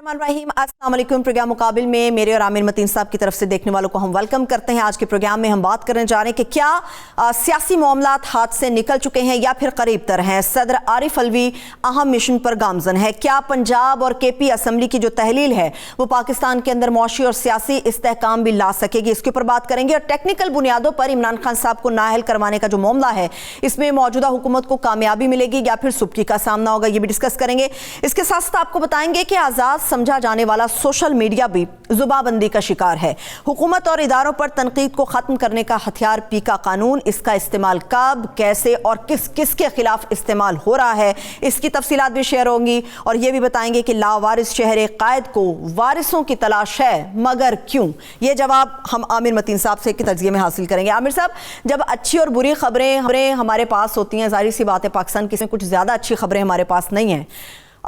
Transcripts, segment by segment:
रहीम, अस्सलाम वालेकुम। प्रोग्राम मुकाबिल में मेरे और आमिर मतीन साहब की तरफ से देखने वालों को हम वेलकम करते हैं। आज के प्रोग्राम में हम बात करने जा रहे हैं कि क्या सियासी मामलात हाथ से निकल चुके हैं या फिर करीब तर हैं। सदर आरिफ अलवी अहम मिशन पर गामजन है। क्या पंजाब और केपी असम्बली की जो तहलील है वो पाकिस्तान के अंदर मौशी और सियासी इस्तेहकाम भी ला सकेगी, इसके ऊपर बात करेंगे। और टेक्निकल बुनियादों पर इमरान खान साहब को नाअहल करवाने का जो मामला है, इसमें मौजूदा हुकूमत को कामयाबी मिलेगी या फिर सुबकी का सामना होगा, ये भी डिस्कस करेंगे। इसके साथ साथ आपको बताएंगे कि आज़ाद समझा जाने वाला सोशल मीडिया भी जुबाबंदी का शिकार है। हुकूमत और इदारों पर तनकीद को खत्म करने का हथियार पीका कानून, इसका इस्तेमाल कब, कैसे और किसके खिलाफ इस्तेमाल हो रहा है, इसकी तफसीलात भी शेयर होंगी। और यह भी बताएंगे कि लावारिस शहर कायद को वारिसों की तलाश है, मगर क्यों? ये जवाब हम आमिर मतीन साहब से के तज्जिए में हासिल करेंगे। आमिर साहब, जब अच्छी और बुरी खबरें हमारे पास होती हैं, जाहिर सी बात है पाकिस्तान की कुछ ज़्यादा अच्छी खबरें हमारे पास नहीं हैं।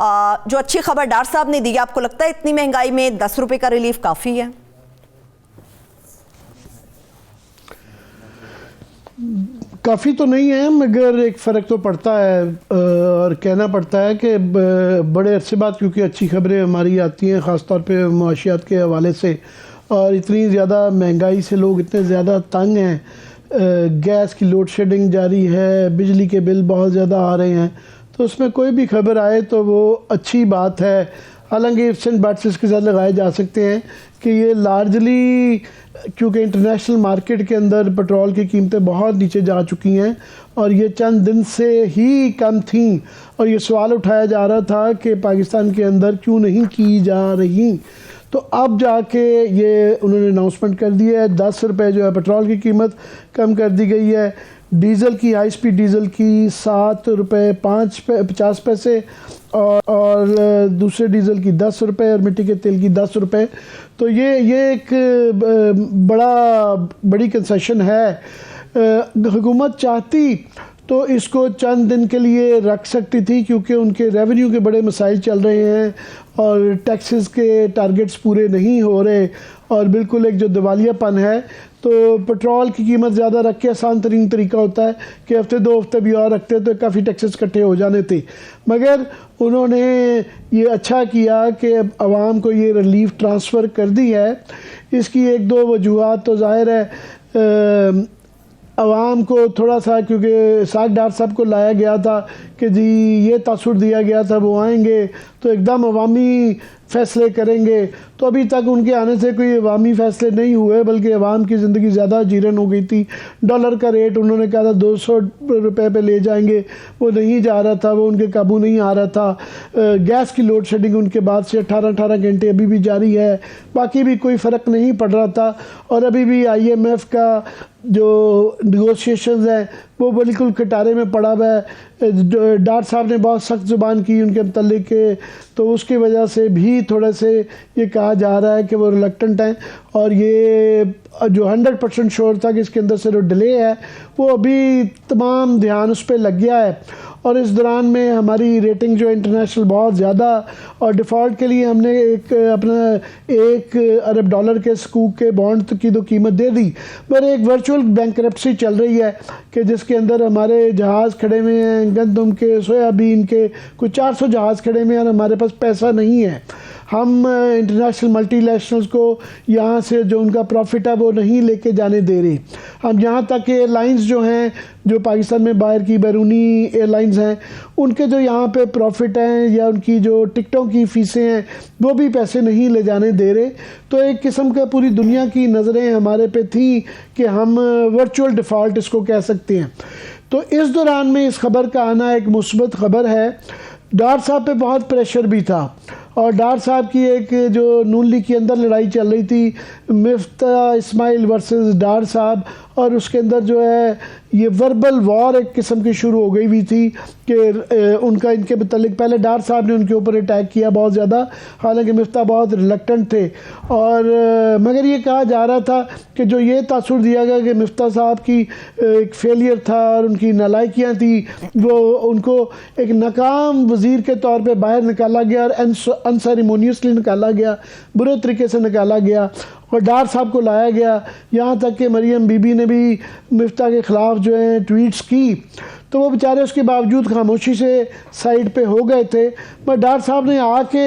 जो अच्छी खबर डॉक्टर साहब ने दी, आपको लगता है इतनी महंगाई में 10 रुपए का रिलीफ काफ़ी है? काफ़ी तो नहीं है, मगर एक फ़र्क तो पड़ता है और कहना पड़ता है कि बड़े अरसे बाद क्योंकि अच्छी खबरें हमारी आती हैं, ख़ास तौर पे मुआशियात के हवाले से, और इतनी ज़्यादा महंगाई से लोग इतने ज़्यादा तंग हैं, गैस की लोड शेडिंग जारी है, बिजली के बिल बहुत ज़्यादा आ रहे हैं, तो उसमें कोई भी खबर आए तो वो अच्छी बात है। हालांकि इफ्स एंड बट्स इसके साथ लगाए जा सकते हैं कि ये लार्जली क्योंकि इंटरनेशनल मार्केट के अंदर पेट्रोल की कीमतें बहुत नीचे जा चुकी हैं और ये चंद दिन से ही कम थी, और ये सवाल उठाया जा रहा था कि पाकिस्तान के अंदर क्यों नहीं की जा रही। तो अब जाके ये उन्होंने अनाउंसमेंट कर दिया है, 10 रुपये जो है पेट्रोल की कीमत कम कर दी गई है। डीज़ल की, हाई स्पीड डीज़ल की 7 रुपये 50 पैसे और दूसरे डीज़ल की 10 रुपये और मिट्टी के तेल की 10 रुपये। तो ये एक बड़ी कंसेशन है। हुकूमत चाहती तो इसको चंद दिन के लिए रख सकती थी, क्योंकि उनके रेवेन्यू के बड़े मसाइल चल रहे हैं और टैक्सेस के टारगेट्स पूरे नहीं हो रहे, और बिल्कुल एक जो दिवालियापन है। तो पेट्रोल की कीमत ज़्यादा रख के आसान तरीन तरीका होता है कि हफ्ते 2 हफ्ते भी और रखते तो काफ़ी टैक्सेस इकट्ठे हो जाने थे, मगर उन्होंने ये अच्छा किया कि आवाम को ये रिलीफ ट्रांसफ़र कर दी है। इसकी 1-2 वजूहात तो ज़ाहिर है, आवाम को थोड़ा सा, क्योंकि साग डार साहब को लाया गया था कि जी ये तासुर दिया गया था वो आएंगे तो एकदम अवामी फ़ैसले करेंगे, तो अभी तक उनके आने से कोई अवामी फ़ैसले नहीं हुए, बल्कि अवाम की ज़िंदगी ज़्यादा जीरन हो गई थी। डॉलर का रेट उन्होंने कहा था 200 रुपये पे ले जाएंगे, वो नहीं जा रहा था, वो उनके काबू नहीं आ रहा था। गैस की लोड शेडिंग उनके बाद से 18 घंटे अभी भी जारी है, बाकी भी कोई फ़र्क नहीं पड़ रहा था। और अभी भी IMF का जो निगोशिएशंस हैं वो बिल्कुल कटारे में पड़ा हुआ है। डॉक्टर साहब ने बहुत सख्त ज़ुबान की उनके मतलब के, तो उसकी वजह से भी थोड़े से ये कहा जा रहा है कि वो रिलक्टेंट हैं, और ये जो 100% श्योर था कि इसके अंदर से जो डिले है वो अभी तमाम ध्यान उस पर लग गया है। और इस दौरान में हमारी रेटिंग जो इंटरनेशनल बहुत ज़्यादा, और डिफ़ॉल्ट के लिए हमने अपना 1 अरब डॉलर के सकूक के बॉन्ड की तो कीमत दे दी, पर एक वर्चुअल बैंकरप्सी चल रही है कि जिसके अंदर हमारे जहाज़ खड़े हुए हैं, गंदम के, सोयाबीन के, कुछ 400 जहाज़ खड़े हुए हैं और हमारे पास पैसा नहीं है। हम इंटरनेशल मल्टीनेशनल्स को यहाँ से जो उनका प्रॉफिट है वो नहीं लेके जाने दे रहे। हम यहाँ तक कि एयरलाइंस जो हैं, जो पाकिस्तान में बाहर की बैरूनी एयरलाइंस हैं, उनके जो यहाँ पे प्रॉफिट हैं या उनकी जो टिकटों की फ़ीसें हैं वो भी पैसे नहीं ले जाने दे रहे। तो एक किस्म का पूरी दुनिया की नज़रें हमारे पे थी कि हम वर्चुअल डिफ़ॉल्ट इसको कह सकते हैं। तो इस दौरान में इस खबर का आना एक मुस्बत खबर है। डॉक्टर साहब पे बहुत प्रेशर भी था, और डॉक्टर साहब की एक जो नून लीग के अंदर लड़ाई चल रही थी, मिफ्ता इस्माइल वर्सेस डॉक्टर साहब, और उसके अंदर जो है ये वर्बल वॉर एक किस्म की शुरू हो गई हुई थी कि उनका इनके मुतल्लिक पहले डॉक्टर साहब ने उनके ऊपर अटैक किया बहुत ज़्यादा, हालांकि मिफ्ता बहुत रिलक्टेंट थे, और मगर ये कहा जा रहा था कि जो ये तासुर दिया गया कि मिफ्ता साहब की एक फेलियर था और उनकी नालायकियाँ थी, वो उनको एक नाकाम वज़ीर के तौर पे बाहर निकाला गया और अनसेरेमोनियसली निकाला गया, बुरे तरीके से निकाला गया, और डॉक्टर साहब को लाया गया। यहाँ तक कि मरियम बीबी ने भी मिफ्ता के ख़िलाफ़ जो है ट्वीट्स की। तो वो बेचारे उसके बावजूद खामोशी से साइड पे हो गए थे। पर डॉक्टर साहब ने आके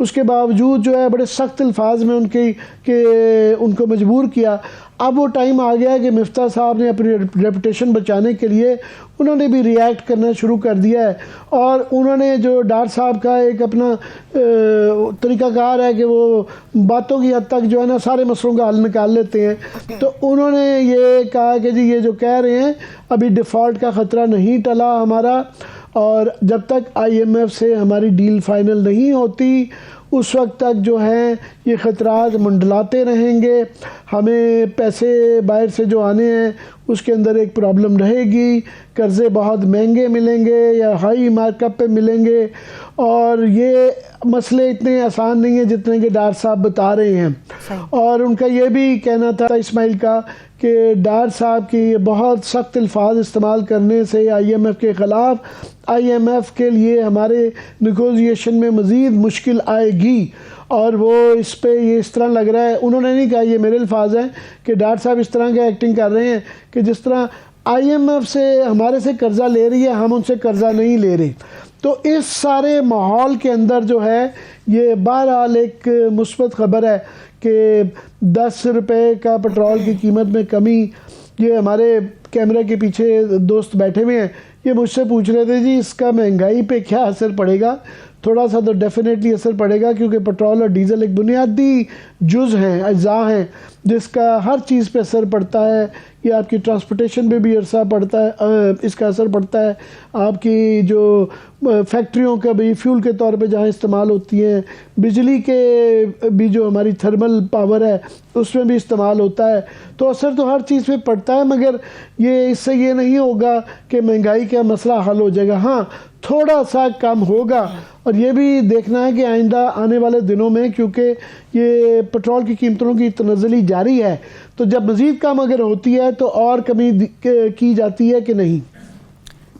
उसके बावजूद जो है बड़े सख्त अल्फाज में उनको मजबूर किया। अब वो टाइम आ गया है कि मिफ्ता साहब ने अपनी रेपुटेशन बचाने के लिए उन्होंने भी रिएक्ट करना शुरू कर दिया है, और उन्होंने जो डॉक्टर साहब का एक अपना तरीक़ाकार है कि वो बातों की हद तक जो है ना सारे मसलों का हल निकाल लेते हैं। तो उन्होंने ये कहा कि जी ये जो कह रहे हैं अभी डिफ़ॉल्ट का ख़तरा नहीं टला हमारा, और जब तक IMF से हमारी डील फाइनल नहीं होती उस वक्त तक जो है ये ख़तरात मंडलाते रहेंगे। हमें पैसे बाहर से जो आने हैं उसके अंदर एक प्रॉब्लम रहेगी, कर्ज़े बहुत महंगे मिलेंगे या हाई मार्कअप पे मिलेंगे, और ये मसले इतने आसान नहीं है जितने कि डॉक्टर साहब बता रहे हैं। और उनका ये भी कहना था इस्माइल का कि डॉक्टर साहब की बहुत सख्त अल्फाज इस्तेमाल करने से IMF के ख़िलाफ़ IMF के लिए हमारे निगोशिएशन में मज़ीद मुश्किल आएगी, और वो इस पे ये इस तरह लग रहा है, उन्होंने नहीं कहा, ये मेरे अल्फाज हैं कि डॉक्टर साहब इस तरह के एक्टिंग कर रहे हैं कि जिस तरह IMF से हमारे से कर्ज़ा ले रही है, हम उनसे कर्ज़ा नहीं ले रहे। तो इस सारे माहौल के अंदर जो है ये बहरहाल एक मुस्बत ख़बर है कि 10 रुपये का पेट्रोल की कीमत में कमी। ये हमारे कैमरे के पीछे दोस्त बैठे हुए हैं, ये मुझसे पूछ रहे थे जी इसका महंगाई पे क्या असर पड़ेगा। थोड़ा सा तो डेफिनेटली असर पड़ेगा, क्योंकि पेट्रोल और डीज़ल एक बुनियादी जुज़ हैं, अज्जा हैं, जिसका हर चीज़ पे असर पड़ता है। ये आपकी ट्रांसपोर्टेशन पे भी असर पड़ता है, इसका असर पड़ता है। आपकी जो फैक्ट्रियों का भी फ्यूल के तौर पे जहाँ इस्तेमाल होती हैं, बिजली के भी जो हमारी थर्मल पावर है उसमें भी इस्तेमाल होता है। तो असर तो हर चीज़ पे पड़ता है, मगर ये इससे ये नहीं होगा कि महंगाई का मसला हल हो जाएगा। हाँ, थोड़ा सा कम होगा, और ये भी देखना है कि आइंदा आने वाले दिनों में, क्योंकि ये पेट्रोल की कीमतों की तनज़्ज़ुली जारी है, तो जब मज़ीद कम अगर होती है तो और कमी की जाती है कि नहीं।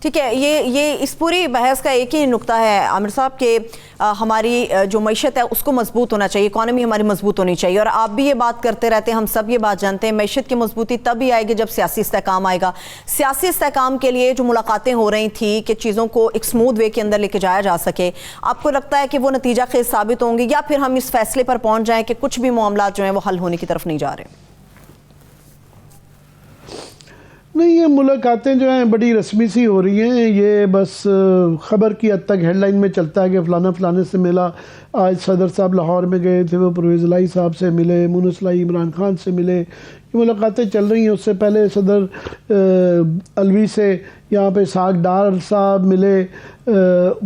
ठीक है, ये इस पूरी बहस का एक ही नुक्ता है आमिर साहब के हमारी जो मईशत है उसको मजबूत होना चाहिए, इकॉनमी हमारी मजबूत होनी चाहिए। और आप भी ये बात करते रहते हैं, हम सब ये बात जानते हैं, मईशत की मजबूती तभी आएगी जब सियासी इस्तेहकाम आएगा। सियासी इस्तेहकाम के लिए जो मुलाकातें हो रही थी कि चीज़ों को एक स्मूथ वे के अंदर लेके जाया जा सके, आपको लगता है कि वो नतीजा खेज साबित होंगी, या फिर हम इस फैसले पर पहुंच जाएं कि कुछ भी मामला जो हैं वो हल होने की तरफ नहीं जा रहे? नहीं, ये मुलाकातें जो हैं बड़ी रस्मी सी हो रही हैं। ये बस ख़बर की हद तक हेडलाइन में चलता है कि फ़लाना फ़लाने से मिला। आज सदर साहब लाहौर में गए थे, वो परवेज़ इलाही साहब से मिले, मुनस इलाही इमरान खान से मिले। ये मुलाकातें चल रही हैं। उससे पहले सदर अलवी से यहाँ पे इसहाक डार साहब मिले।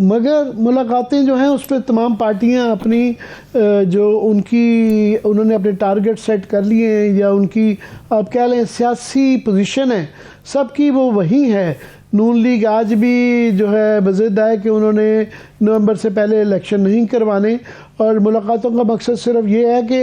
मगर मुलाकातें जो हैं उस पर तमाम पार्टियाँ अपनी जो उन्होंने अपने टारगेट सेट कर लिए हैं, या उनकी आप कह लें सियासी पोजीशन है, सबकी वो वही है। नून लीग आज भी जो है बज़िद है कि उन्होंने नवंबर से पहले इलेक्शन नहीं करवाने, और मुलाकातों का मकसद सिर्फ ये है कि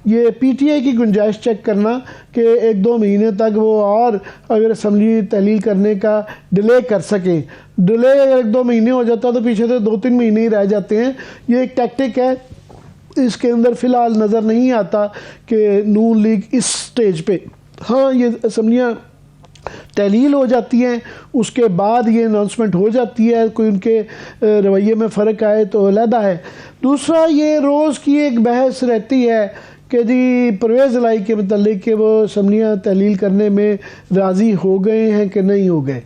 ये PTI की गुंजाइश चेक करना कि 1-2 महीने तक वो और अगर असम्बली तहलील करने का डिले कर सकें। डिले अगर 1-2 महीने हो जाता तो पीछे से 2-3 महीने ही रह जाते हैं। ये एक टैक्टिक है, इसके अंदर फ़िलहाल नज़र नहीं आता कि नून लीग इस स्टेज पे, हाँ ये असम्बलियाँ तहलील हो जाती हैं उसके बाद ये अनाउंसमेंट हो जाती है, कोई उनके रवैये में फ़र्क आए तो अलहदा है। दूसरा, ये रोज़ की एक बहस रहती है कि जी परवेज़ इलाही के मतलब कि वो असम्बलियाँ तहलील करने में राज़ी हो गए हैं कि नहीं हो गए।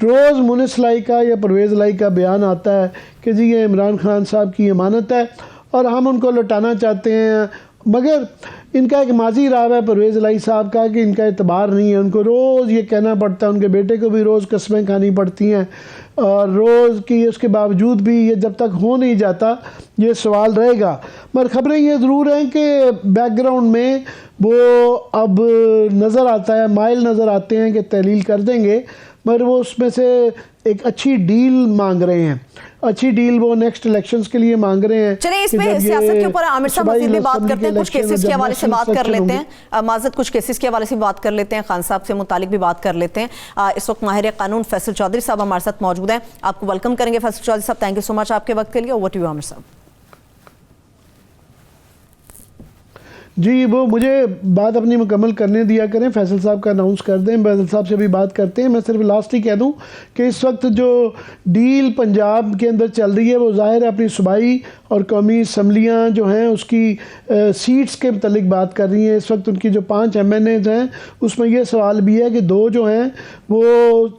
रोज़ मुनस इलाही का या परवेज़ इलाही का बयान आता है कि जी ये इमरान खान साहब की अमानत है और हम उनको लौटाना चाहते हैं, मगर इनका एक माजी रहा है परवेज़ इलाही साहब का कि इनका एतबार नहीं है। उनको रोज़ ये कहना पड़ता है, उनके बेटे को भी रोज़ कस्में खानी पड़ती हैं, और रोज़ की उसके बावजूद भी ये जब तक हो नहीं जाता ये सवाल रहेगा। मगर ख़बरें ये ज़रूर हैं कि बैकग्राउंड में वो अब नज़र आता है, माइल नज़र आते हैं कि तहलील कर देंगे, मगर वो उसमें से एक अच्छी डील मांग रहे हैं। अच्छी डील वो नेक्स्ट इलेक्शंस के लिए मांग रहे हैं। चलिए इसमें सियासत के ऊपर आमिर साहब मज़ीद भी बात करते हैं, कुछ केसेस के हवाले से बात कर लेते हैं, माज़त कुछ केसेस के हवाले से बात कर लेते हैं, खान साहब से मुतालिक भी बात कर लेते हैं। इस वक्त माहिर कानून फैसल चौधरी साहब हमारे साथ मौजूद हैं, आपको वेलकम करेंगे। फैसल चौधरी साहब, थैंक यू सो मच आपके वक्त के लिए। ओवर टू यू आमिर साहब। जी, वो मुझे बात अपनी मुकम्मल करने दिया करें, फैसल साहब का अनाउंस कर दें। फैसल साहब से भी बात करते हैं। मैं सिर्फ लास्ट ही कह दूं कि इस वक्त जो डील पंजाब के अंदर चल रही है वो ज़ाहिर है अपनी सूबाई और कौमी असम्बलियाँ जो हैं उसकी सीट्स के मतलब बात कर रही हैं। इस वक्त उनकी जो 5 MNAs हैं उसमें ये सवाल भी है कि 2 जो हैं वो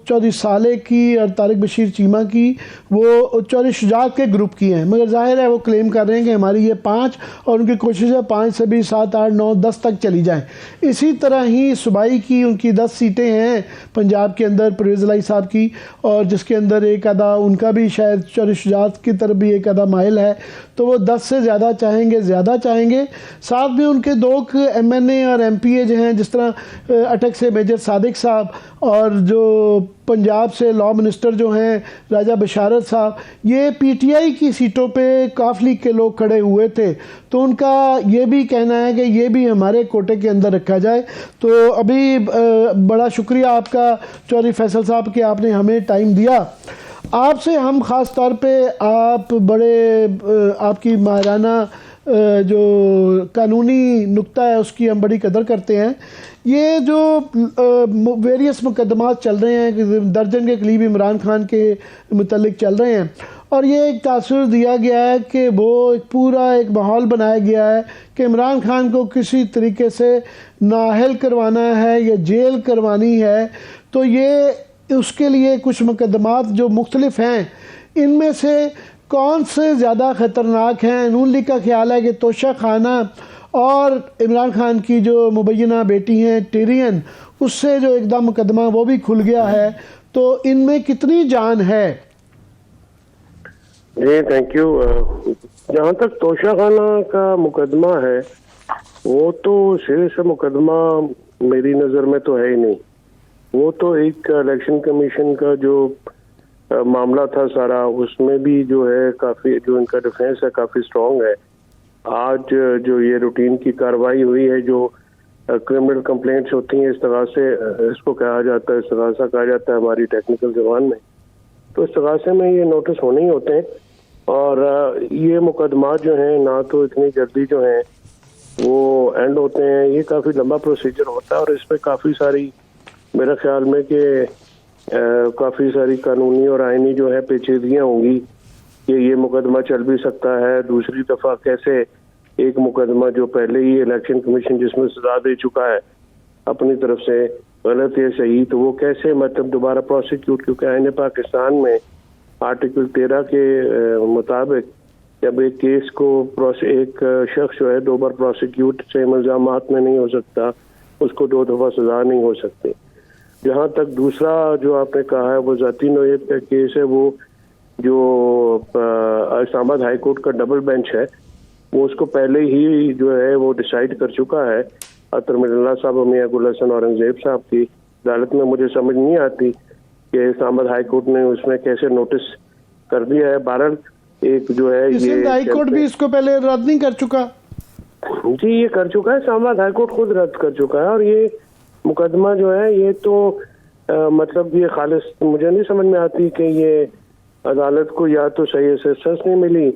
चौधरी साले की और तारिक बशीर चीमा की, वो चौधरी शुजात के ग्रुप की हैं, मगर ज़ाहिर है वो क्लेम कर रहे हैं कि हमारी ये 5 और उनकी कोशिश है 5 से भी 7, 8, 9, 10 तक चली जाएं। इसी तरह ही सूबाई की उनकी 10 सीटें हैं पंजाब के अंदर, परवेज़ इलाही साहब की, और जिसके अंदर एक आधा उनका भी शायद चौधरी शुजात की तरफ भी एक आधा माइल है, तो वो 10 से ज़्यादा चाहेंगे। साथ में उनके 2 MNA और MPA जो हैं, जिस तरह अटक से मेजर सादिक साहब और जो पंजाब से लॉ मिनिस्टर जो हैं राजा बशारत साहब, ये PTI की सीटों पे काफ लीग के लोग खड़े हुए थे, तो उनका ये भी कहना है कि ये भी हमारे कोटे के अंदर रखा जाए। तो अभी बड़ा शुक्रिया आपका चौधरी फैसल साहब कि आपने हमें टाइम दिया। आपसे हम ख़ास तौर पे आप बड़े आपकी माहिराना जो कानूनी नुक्ता है उसकी हम बड़ी कदर करते हैं। ये जो वेरियस मुकदमात चल रहे हैं, दर्जन के करीब इमरान खान के मुतल्लिक चल रहे हैं, और ये एक तासुर दिया गया है कि वो एक पूरा एक माहौल बनाया गया है कि इमरान खान को किसी तरीके से नाअहल करवाना है या जेल करवानी है। तो ये उसके लिए कुछ मुकदमात जो मुख्तलिफ हैं, इनमें से कौन से ज़्यादा ख़तरनाक हैं? नून लीग का ख्याल है कि तोशा खाना और इमरान खान की जो मुबैना बेटी हैं टिरियन, उससे जो एकदम मुकदमा वो भी खुल गया है, तो इनमें कितनी जान है? जी थैंक यू। जहाँ तक तोशा खाना का मुकदमा है, वो तो सिरे से मुकदमा मेरी नज़र में तो है ही नहीं। वो तो एक इलेक्शन कमीशन का जो मामला था सारा, उसमें भी जो है काफ़ी जो इनका डिफेंस है काफ़ी स्ट्रॉन्ग है। आज जो ये रूटीन की कार्रवाई हुई है, जो क्रिमिनल कंप्लेंट्स होती हैं, इस्तगासे इसको कहा जाता है, इस्तगासा कहा जाता है हमारी टेक्निकल ज़बान में, तो इस्तगासे में ये नोटिस होने ही होते हैं। और ये मुकदमा जो हैं ना तो इतनी जल्दी जो हैं वो एंड होते हैं, ये काफ़ी लंबा प्रोसीजर होता है, और इस पर काफ़ी सारी मेरे ख्याल में कि काफ़ी सारी कानूनी और आइनी जो है पेचीदगियाँ होंगी कि ये मुकदमा चल भी सकता है। दूसरी दफ़ा कैसे एक मुकदमा जो पहले ही इलेक्शन कमीशन जिसमें सजा दे चुका है अपनी तरफ से, गलत या सही, तो वो कैसे मतलब दोबारा प्रोसिक्यूट, क्योंकि आईने पाकिस्तान में आर्टिकल 13 के मुताबिक जब एक केस को एक शख्स जो है 2 बार प्रोसिक्यूट सेम इल्ज़ामात में नहीं हो सकता, उसको 2 दफ़ा सजा नहीं हो सकती। जहाँ तक दूसरा जो आपने कहा है वो ज़ाती नोयत का केस है, वो जो इस्लामाबाद हाई कोर्ट का डबल बेंच है, वो उसको पहले ही जो है वो डिसाइड कर चुका है। अतर मिल्ला साहब और मियां गुल हसन औरंगजेब साहब की अदालत में मुझे समझ नहीं आती कि इस्लामाबाद हाई कोर्ट ने उसमें कैसे नोटिस कर दिया है। बहरहाल एक जो है ये हाई कोर्ट भी इसको पहले रद्द नहीं कर चुका? जी ये कर चुका है, इस्लामाबाद हाई कोर्ट खुद रद्द कर चुका है। और ये मुकदमा जो है ये तो मतलब ये खालिस मुझे नहीं समझ में आती कि ये अदालत को या तो सही असिस्टेंस नहीं मिली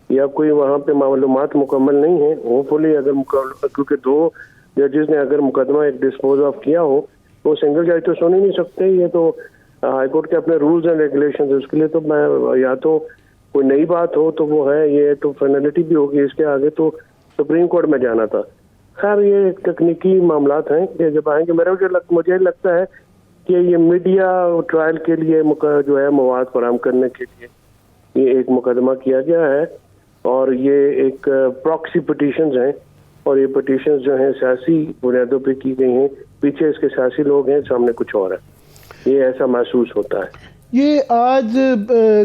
या कोई वहाँ पे मालूमात मुकम्मल नहीं है। होपफुली अगर क्योंकि 2 जजेस ने अगर मुकदमा एक डिस्पोज ऑफ किया हो तो सिंगल जज तो सुन ही नहीं सकते। ये तो हाई कोर्ट के अपने रूल्स एंड रेगुलेशन है, उसके लिए तो मैं या तो कोई नई बात हो तो वो है, ये तो फाइनलिटी भी होगी, इसके आगे तो सुप्रीम कोर्ट में जाना था। खैर ये तकनीकी मामलात हैं कि जब आएंगे मुझे लगता है कि ये मीडिया ट्रायल के लिए जो है मवाद फराहम करने के लिए ये एक मुकदमा किया गया है, और ये एक प्रॉक्सी पिटीशंस हैं, और ये पिटीशंस जो हैं सियासी बुनियादों पे की गई हैं, पीछे इसके सियासी लोग हैं, सामने कुछ और है, ये ऐसा महसूस होता है। ये आज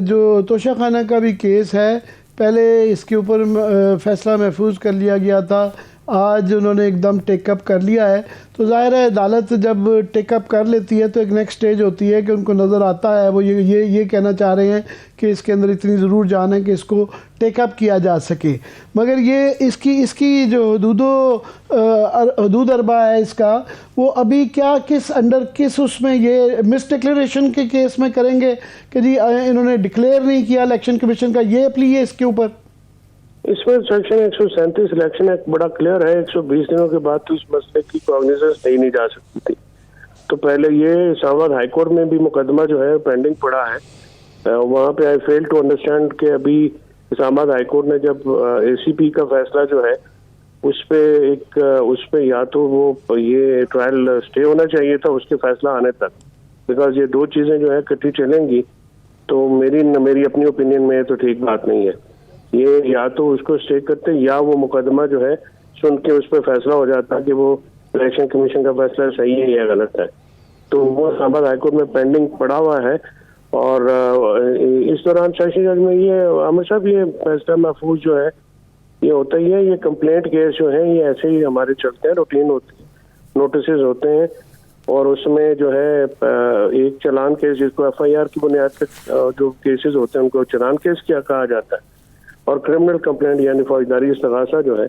जो तोशा खाना का भी केस है, पहले इसके ऊपर फैसला महफूज कर लिया गया था, आज उन्होंने एकदम टेकअप कर लिया है। तो ज़ाहिर है अदालत जब टेकअप कर लेती है तो एक नेक्स्ट स्टेज होती है कि उनको नज़र आता है, वो ये कहना चाह रहे हैं कि इसके अंदर इतनी ज़रूर जान है कि इसको टेकअप किया जा सके। मगर ये इसकी जो हदूद अरबा है इसका, वो अभी क्या किस उसमें ये मिस डिक्लेरेशन के केस में करेंगे कि जी इन्होंने डिक्लेयर नहीं किया इलेक्शन कमीशन का, ये प्ली है इसके ऊपर? इसमें सेक्शन 137 इलेक्शन एक्ट बड़ा क्लियर है, 120 दिनों के बाद तो इस मसले की कॉग्निजेंस नहीं जा सकती थी। तो पहले ये इस्लामाबाद हाई कोर्ट में भी मुकदमा जो है पेंडिंग पड़ा है, वहाँ पे आई फेल टू अंडरस्टैंड कि अभी इस्लामाबाद हाई कोर्ट ने जब ACP का फैसला जो है उस पे या तो वो ये ट्रायल स्टे होना चाहिए था उसके फैसला आने तक, बिकॉज ये दो चीजें जो है इकट्ठी चलेंगी तो मेरी अपनी ओपिनियन में तो ठीक बात नहीं है। ये या तो उसको स्टे करते या वो मुकदमा जो है सुन के उस पर फैसला हो जाता कि वो इलेक्शन कमीशन का फैसला सही है या गलत है। तो वो इस्लामाबाद हाईकोर्ट में पेंडिंग पड़ा हुआ है और इस दौरान सेशन जज में ये हमेशा भी ये फैसला महफूज जो है ये होता ही है। ये कंप्लेंट केस जो है ये ऐसे ही हमारे चलते हैं, रूटीन होती है, नोटिस होते हैं और उसमें जो है एक चालान केस जिसको FIR की बुनियाद पर जो केसेस होते हैं उनको चालान केस क्या कहा जाता है और क्रिमिनल कंप्लेंट यानी फौजदारी इस्तगासा जो है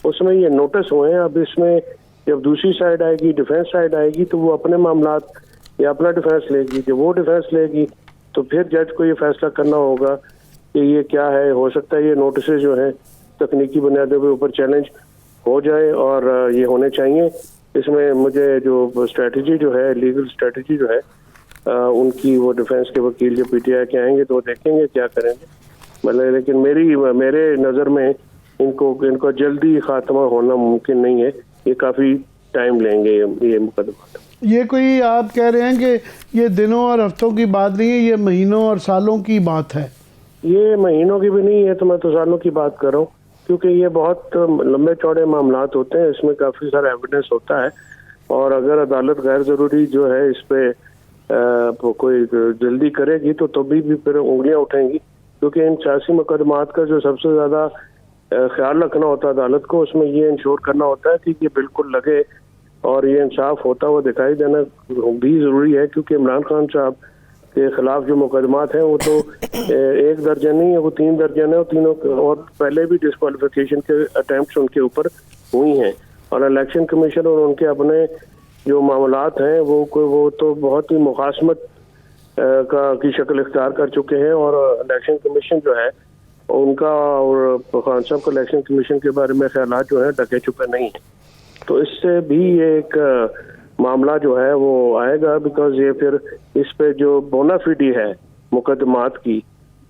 उसमें ये नोटिस हुए हैं। अब इसमें जब दूसरी साइड आएगी, डिफेंस साइड आएगी, तो वो अपने मामलात या अपना डिफेंस लेगी। जब वो डिफेंस लेगी तो फिर जज को ये फैसला करना होगा कि ये क्या है। हो सकता है ये नोटिस जो है तकनीकी बुनियादों के ऊपर चैलेंज हो जाए और ये होने चाहिए। इसमें मुझे जो स्ट्रेटजी जो है, लीगल स्ट्रेटजी जो है उनकी वो डिफेंस के वकील जो PTI के आएंगे तो देखेंगे क्या करेंगे, मतलब। लेकिन मेरे नज़र में इनको जल्दी खात्मा होना मुमकिन नहीं है, ये काफ़ी टाइम लेंगे ये मुकदमा। ये कोई आप कह रहे हैं कि ये दिनों और हफ्तों की बात नहीं है, ये महीनों और सालों की बात है? ये महीनों की भी नहीं है, तो मैं तो सालों की बात कर रहा हूँ, क्योंकि ये बहुत लंबे चौड़े मामलात होते हैं, इसमें काफ़ी सारा एविडेंस होता है और अगर अदालत गैर ज़रूरी जो है इस पर कोई जल्दी करेगी तो भी फिर उंगलियाँ उठेंगी, क्योंकि इन सियासी मुकदमात का जो सबसे ज़्यादा ख्याल रखना होता है अदालत को, उसमें ये इंश्योर करना होता है कि ये बिल्कुल लगे और ये इंसाफ होता हुआ दिखाई देना भी ज़रूरी है। क्योंकि इमरान खान साहब के खिलाफ जो मुकदमात हैं वो तो 1 दर्जन नहीं है, वो 3 दर्जन है और तीनों और पहले भी डिस्क्वालिफिकेशन के अटेम्प्ट उनके ऊपर हुई हैं और इलेक्शन कमीशन और उनके अपने जो मामलात हैं वो तो बहुत ही मुखासमत की शक्ल इख्तियार कर चुके हैं और इलेक्शन कमीशन जो है उनका और खान साहब का इलेक्शन कमीशन के बारे में ख्यालात जो है ढके छुपे नहीं है। तो इससे भी एक मामला जो है वो आएगा, बिकॉज ये फिर इस पे जो बोनाफिडी है मुकदमात की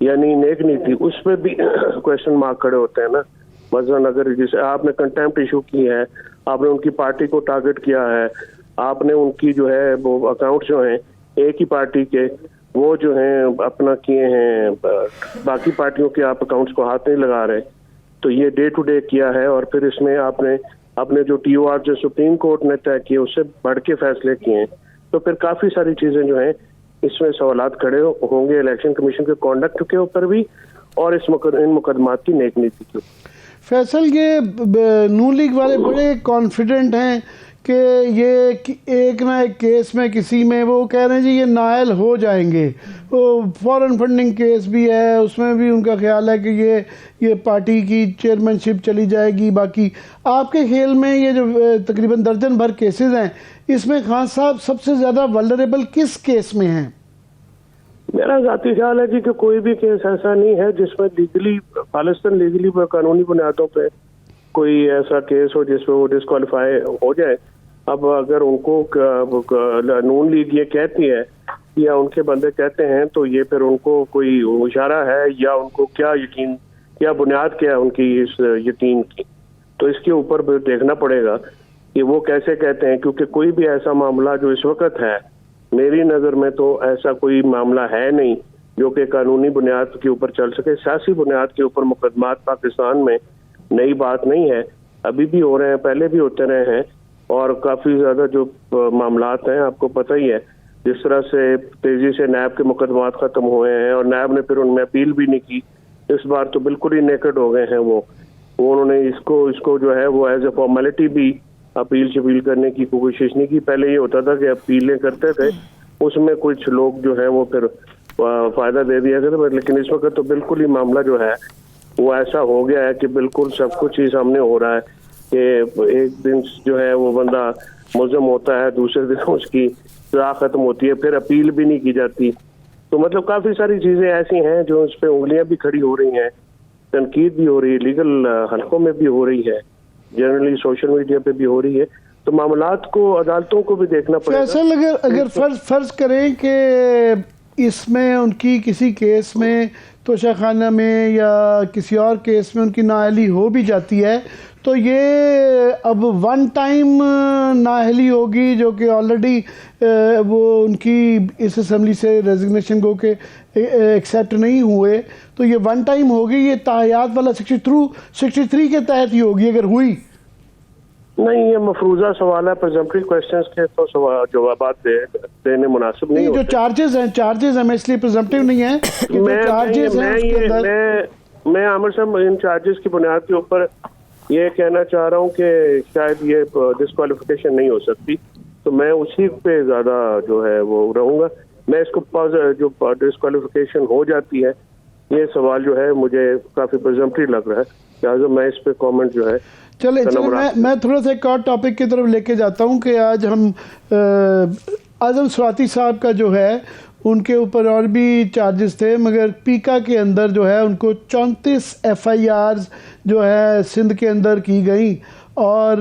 यानी नेक नीति, उस पे भी क्वेश्चन मार्क खड़े होते हैं ना। मसलन अगर जैसे आपने कंटेम्प्ट इशू की है, आपने उनकी पार्टी को टारगेट किया है, आपने उनकी जो है वो अकाउंट जो हैं एक ही पार्टी के वो जो हैं अपना किए हैं, बाकी पार्टियों के आप अकाउंट्स को हाथ नहीं लगा रहे, तो ये डे टू डे किया है और फिर इसमें आपने अपने जो TOR जो सुप्रीम कोर्ट ने तय किए उससे बढ़ के फैसले किए हैं, तो फिर काफ़ी सारी चीज़ें जो हैं इसमें सवालात खड़े होंगे इलेक्शन कमीशन के कॉन्डक्ट के ऊपर भी और इन मुकदमात की नेक नीति के ऊपर। फैसल, ये नून लीग वाले बड़े कॉन्फिडेंट हैं कि ये एक ना एक केस में किसी में वो कह रहे हैं जी ये नायल हो जाएंगे। वो फॉरेन फंडिंग केस भी है, उसमें भी उनका ख्याल है कि ये पार्टी की चेयरमैनशिप चली जाएगी। बाकी आपके ख्याल में ये जो तकरीबन दर्जन भर केसेस हैं, इसमें खान साहब सबसे ज़्यादा वल्नरेबल किस केस में हैं? मेरा ज़ाती ख्याल है जी कि कोई भी केस ऐसा नहीं है जिसमें लीगली खालिस्तान लीगली पर कानूनी बुनियादों पे कोई ऐसा केस हो जिसमें वो डिस्क्वालीफाई हो जाए। अब अगर उनको नून लीग ये कहती है या उनके बंदे कहते हैं तो ये फिर उनको कोई इशारा है या उनको क्या यकीन, क्या बुनियाद क्या है उनकी इस यकीन की, तो इसके ऊपर भी देखना पड़ेगा कि वो कैसे कहते हैं। क्योंकि कोई भी ऐसा मामला जो इस वक्त है मेरी नज़र में तो ऐसा कोई मामला है नहीं जो कि कानूनी बुनियाद के ऊपर चल सके। सियासी बुनियाद के ऊपर मुकदमात पाकिस्तान में नई बात नहीं है, अभी भी हो रहे हैं, पहले भी होते रहे हैं और काफ़ी ज़्यादा जो मामलात हैं आपको पता ही है जिस तरह से तेज़ी से नैब के मुकदमात ख़त्म हुए हैं और नैब ने फिर उनमें अपील भी नहीं की। इस बार तो बिल्कुल ही नेकेड हो गए हैं वो उन्होंने इसको जो है वो एज ए फॉर्मेलिटी भी अपील करने की कोशिश नहीं की। पहले ये होता था कि अपीलें करते थे, उसमें कुछ लोग जो है वो फिर फ़ायदा दे दिया करते, लेकिन इस वक्त तो बिल्कुल ही मामला जो है वो ऐसा हो गया है कि बिल्कुल सब कुछ ही सामने हो रहा है कि एक दिन जो है वो बंदा मुल्ज़म होता है, दूसरे दिन उसकी सज़ा ख़त्म होती है, फिर अपील भी नहीं की जाती। तो मतलब काफ़ी सारी चीज़ें ऐसी हैं जो इस पर उंगलियां भी खड़ी हो रही हैं तनकीद भी हो रही है, लीगल हलकों में भी हो रही है, जनरली सोशल मीडिया पे भी हो रही है, तो मामलात को अदालतों को भी देखना पड़ेगा। फैसल अगर फर्ज करें कि इसमें उनकी किसी केस में तोशाखाना में या किसी और केस में उनकी नाअहली हो भी जाती है, तो ये अब वन टाइम नाअहली होगी जो कि ऑलरेडी वो उनकी इस असम्बली से रेजिग्नेशन को के एक्सेप्ट नहीं हुए, तो ये वन टाइम होगी, ये ताहयात वाला 63 के तहत ही होगी अगर हुई? नहीं, ये मफरूजा सवाल है, प्रेजेंटरी क्वेश्चंस के तो जवाब देने मुनासिब नहीं जो चार्जेस हैं मैं इसलिए प्रेजेंटिव नहीं है कि जो चार्जेस हैं मैं आमिर साहब इन चार्जेस की बुनियाद के ऊपर ये कहना चाह रहा हूँ कि शायद ये डिस्क्वालिफिकेशन नहीं हो सकती, तो मैं उसी पे ज्यादा जो है वो रहूंगा। मैं इसको जो डिस्क्वालिफिकेशन हो जाती है, ये सवाल जो है मुझे काफी प्रेजेंटरी लग रहा है, लिहाजा मैं इस पे कमेंट जो है चले मैं थोड़ा सा एक और टॉपिक की तरफ लेके जाता हूँ कि आज हम आजम स्वाति साहब का जो है उनके ऊपर और भी चार्जेस थे, मगर पीका के अंदर जो है उनको 34 FIRs जो है सिंध के अंदर की गई और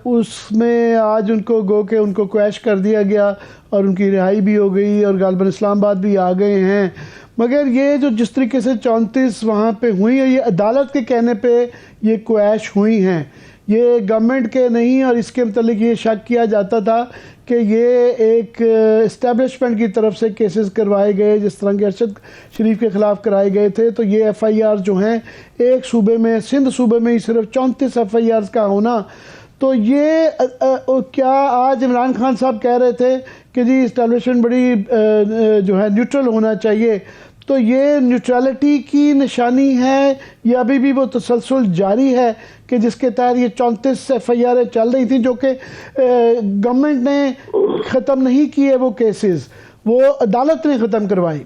उसमें आज उनको गो के उनको क्वैश कर दिया गया और उनकी रिहाई भी हो गई और गालिबन इस्लामाबाद भी आ गए हैं। मगर ये जो जिस तरीके से 34 वहाँ पे हुई है, ये अदालत के कहने पे ये क्वैश हुई हैं, ये गवर्नमेंट के नहीं, और इसके मतलब ये शक किया जाता था कि ये एक इस्टेब्लिशमेंट की तरफ से केसेस करवाए गए जिस तरह के अरशद शरीफ के ख़िलाफ़ कराए गए थे। तो ये FIR जो हैं एक सूबे में, सिंध सूबे में ही सिर्फ 34 FIRs का होना, तो ये क्या आज इमरान खान साहब कह रहे थे कि जी इस्टेब्लिशमेंट बड़ी जो है न्यूट्रल होना चाहिए, तो ये न्यूट्रलिटी की निशानी है या अभी भी वो तसलसल जारी है कि जिसके तहत ये 34 FIR चल रही थी जो कि गवर्नमेंट ने ख़त्म नहीं किए, वो केसेस वो अदालत ने ख़त्म करवाई?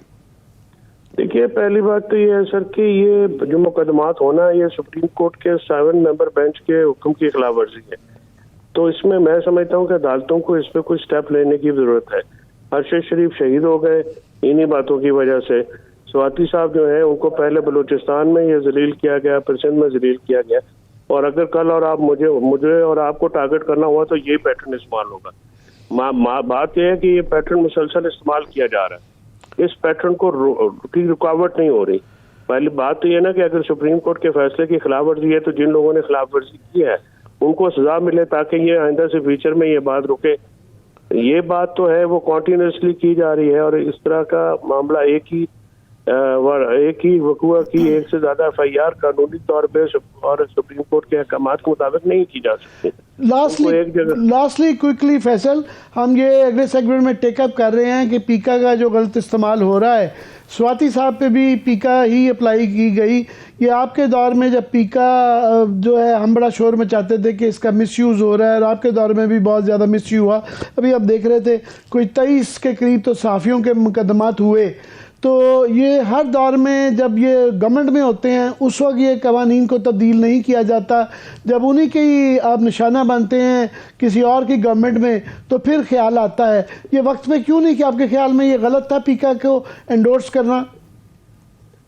देखिए, पहली बात तो ये है सर कि ये जो मुकदमात होना ये सुप्रीम कोर्ट के 7 मेंबर बेंच के हुक्म की खिलाफ वर्जी है, तो इसमें मैं समझता हूँ कि अदालतों को इस पर कुछ स्टेप लेने की जरूरत है। अरशद शरीफ शहीद हो गए इन्हीं बातों की वजह से। स्वाति साहब जो है उनको पहले बलूचिस्तान में ये जलील किया गया, फिर सिंध में जलील किया गया, और अगर कल और आप मुझे और आपको टारगेट करना हुआ तो ये पैटर्न इस्तेमाल होगा। बात यह है कि ये पैटर्न मुसलसल इस्तेमाल किया जा रहा है, इस पैटर्न को की रुकावट नहीं हो रही। पहली बात तो ये ना कि अगर सुप्रीम कोर्ट के फैसले की खिलाफ वर्जी है तो जिन लोगों ने खिलाफ वर्जी की है उनको सजा मिले ताकि ये आइंदा से फ्यूचर में ये बात रुके। ये बात तो है वो कॉन्टिन्यूसली की जा रही है, और इस तरह का मामला एक ही वकुआ की एक से ज्यादा FIR कानूनी तौर पे और सुप्रीम कोर्ट के अहकामात के मुताबिक नहीं की जा सकती। लास्टली क्विकली फैसल, हम ये अगले सेगमेंट में टेकअप कर रहे हैं कि पीका का जो गलत इस्तेमाल हो रहा है, स्वाति साहब पे भी पीका ही अप्लाई की गई। ये आपके दौर में जब पीका जो है हम बड़ा शोर मचाते थे कि इसका मिसयूज़ हो रहा है, और आपके दौर में भी बहुत ज़्यादा मिसयूज़ हुआ। अभी आप देख रहे थे कोई 23 के करीब तो सहाफ़ियों के मुकदमात हुए। तो ये हर दौर में जब ये गवर्नमेंट में होते हैं उस वक्त ये कवानीन को तब्दील नहीं किया जाता, जब उन्हीं के ही आप निशाना बनते हैं किसी और की गवर्नमेंट में तो फिर ख्याल आता है। ये वक्त में क्यों नहीं कि आपके ख्याल में ये गलत था पीका को एंडोर्स करना?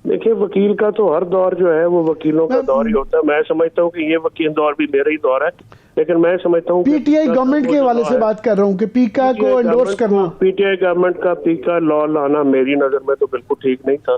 देखिए, वकील का तो हर दौर जो है वो वकीलों का दौर ही होता है। मैं समझता हूँ कि ये वकील दौर भी मेरा ही दौर है, लेकिन मैं समझता हूँ PTI गवर्नमेंट के हवाले से बात कर रहा हूँ कि पीका को एंडोर्स करना, PTI गवर्नमेंट का पीका लॉ लाना मेरी नजर में तो बिल्कुल ठीक नहीं था,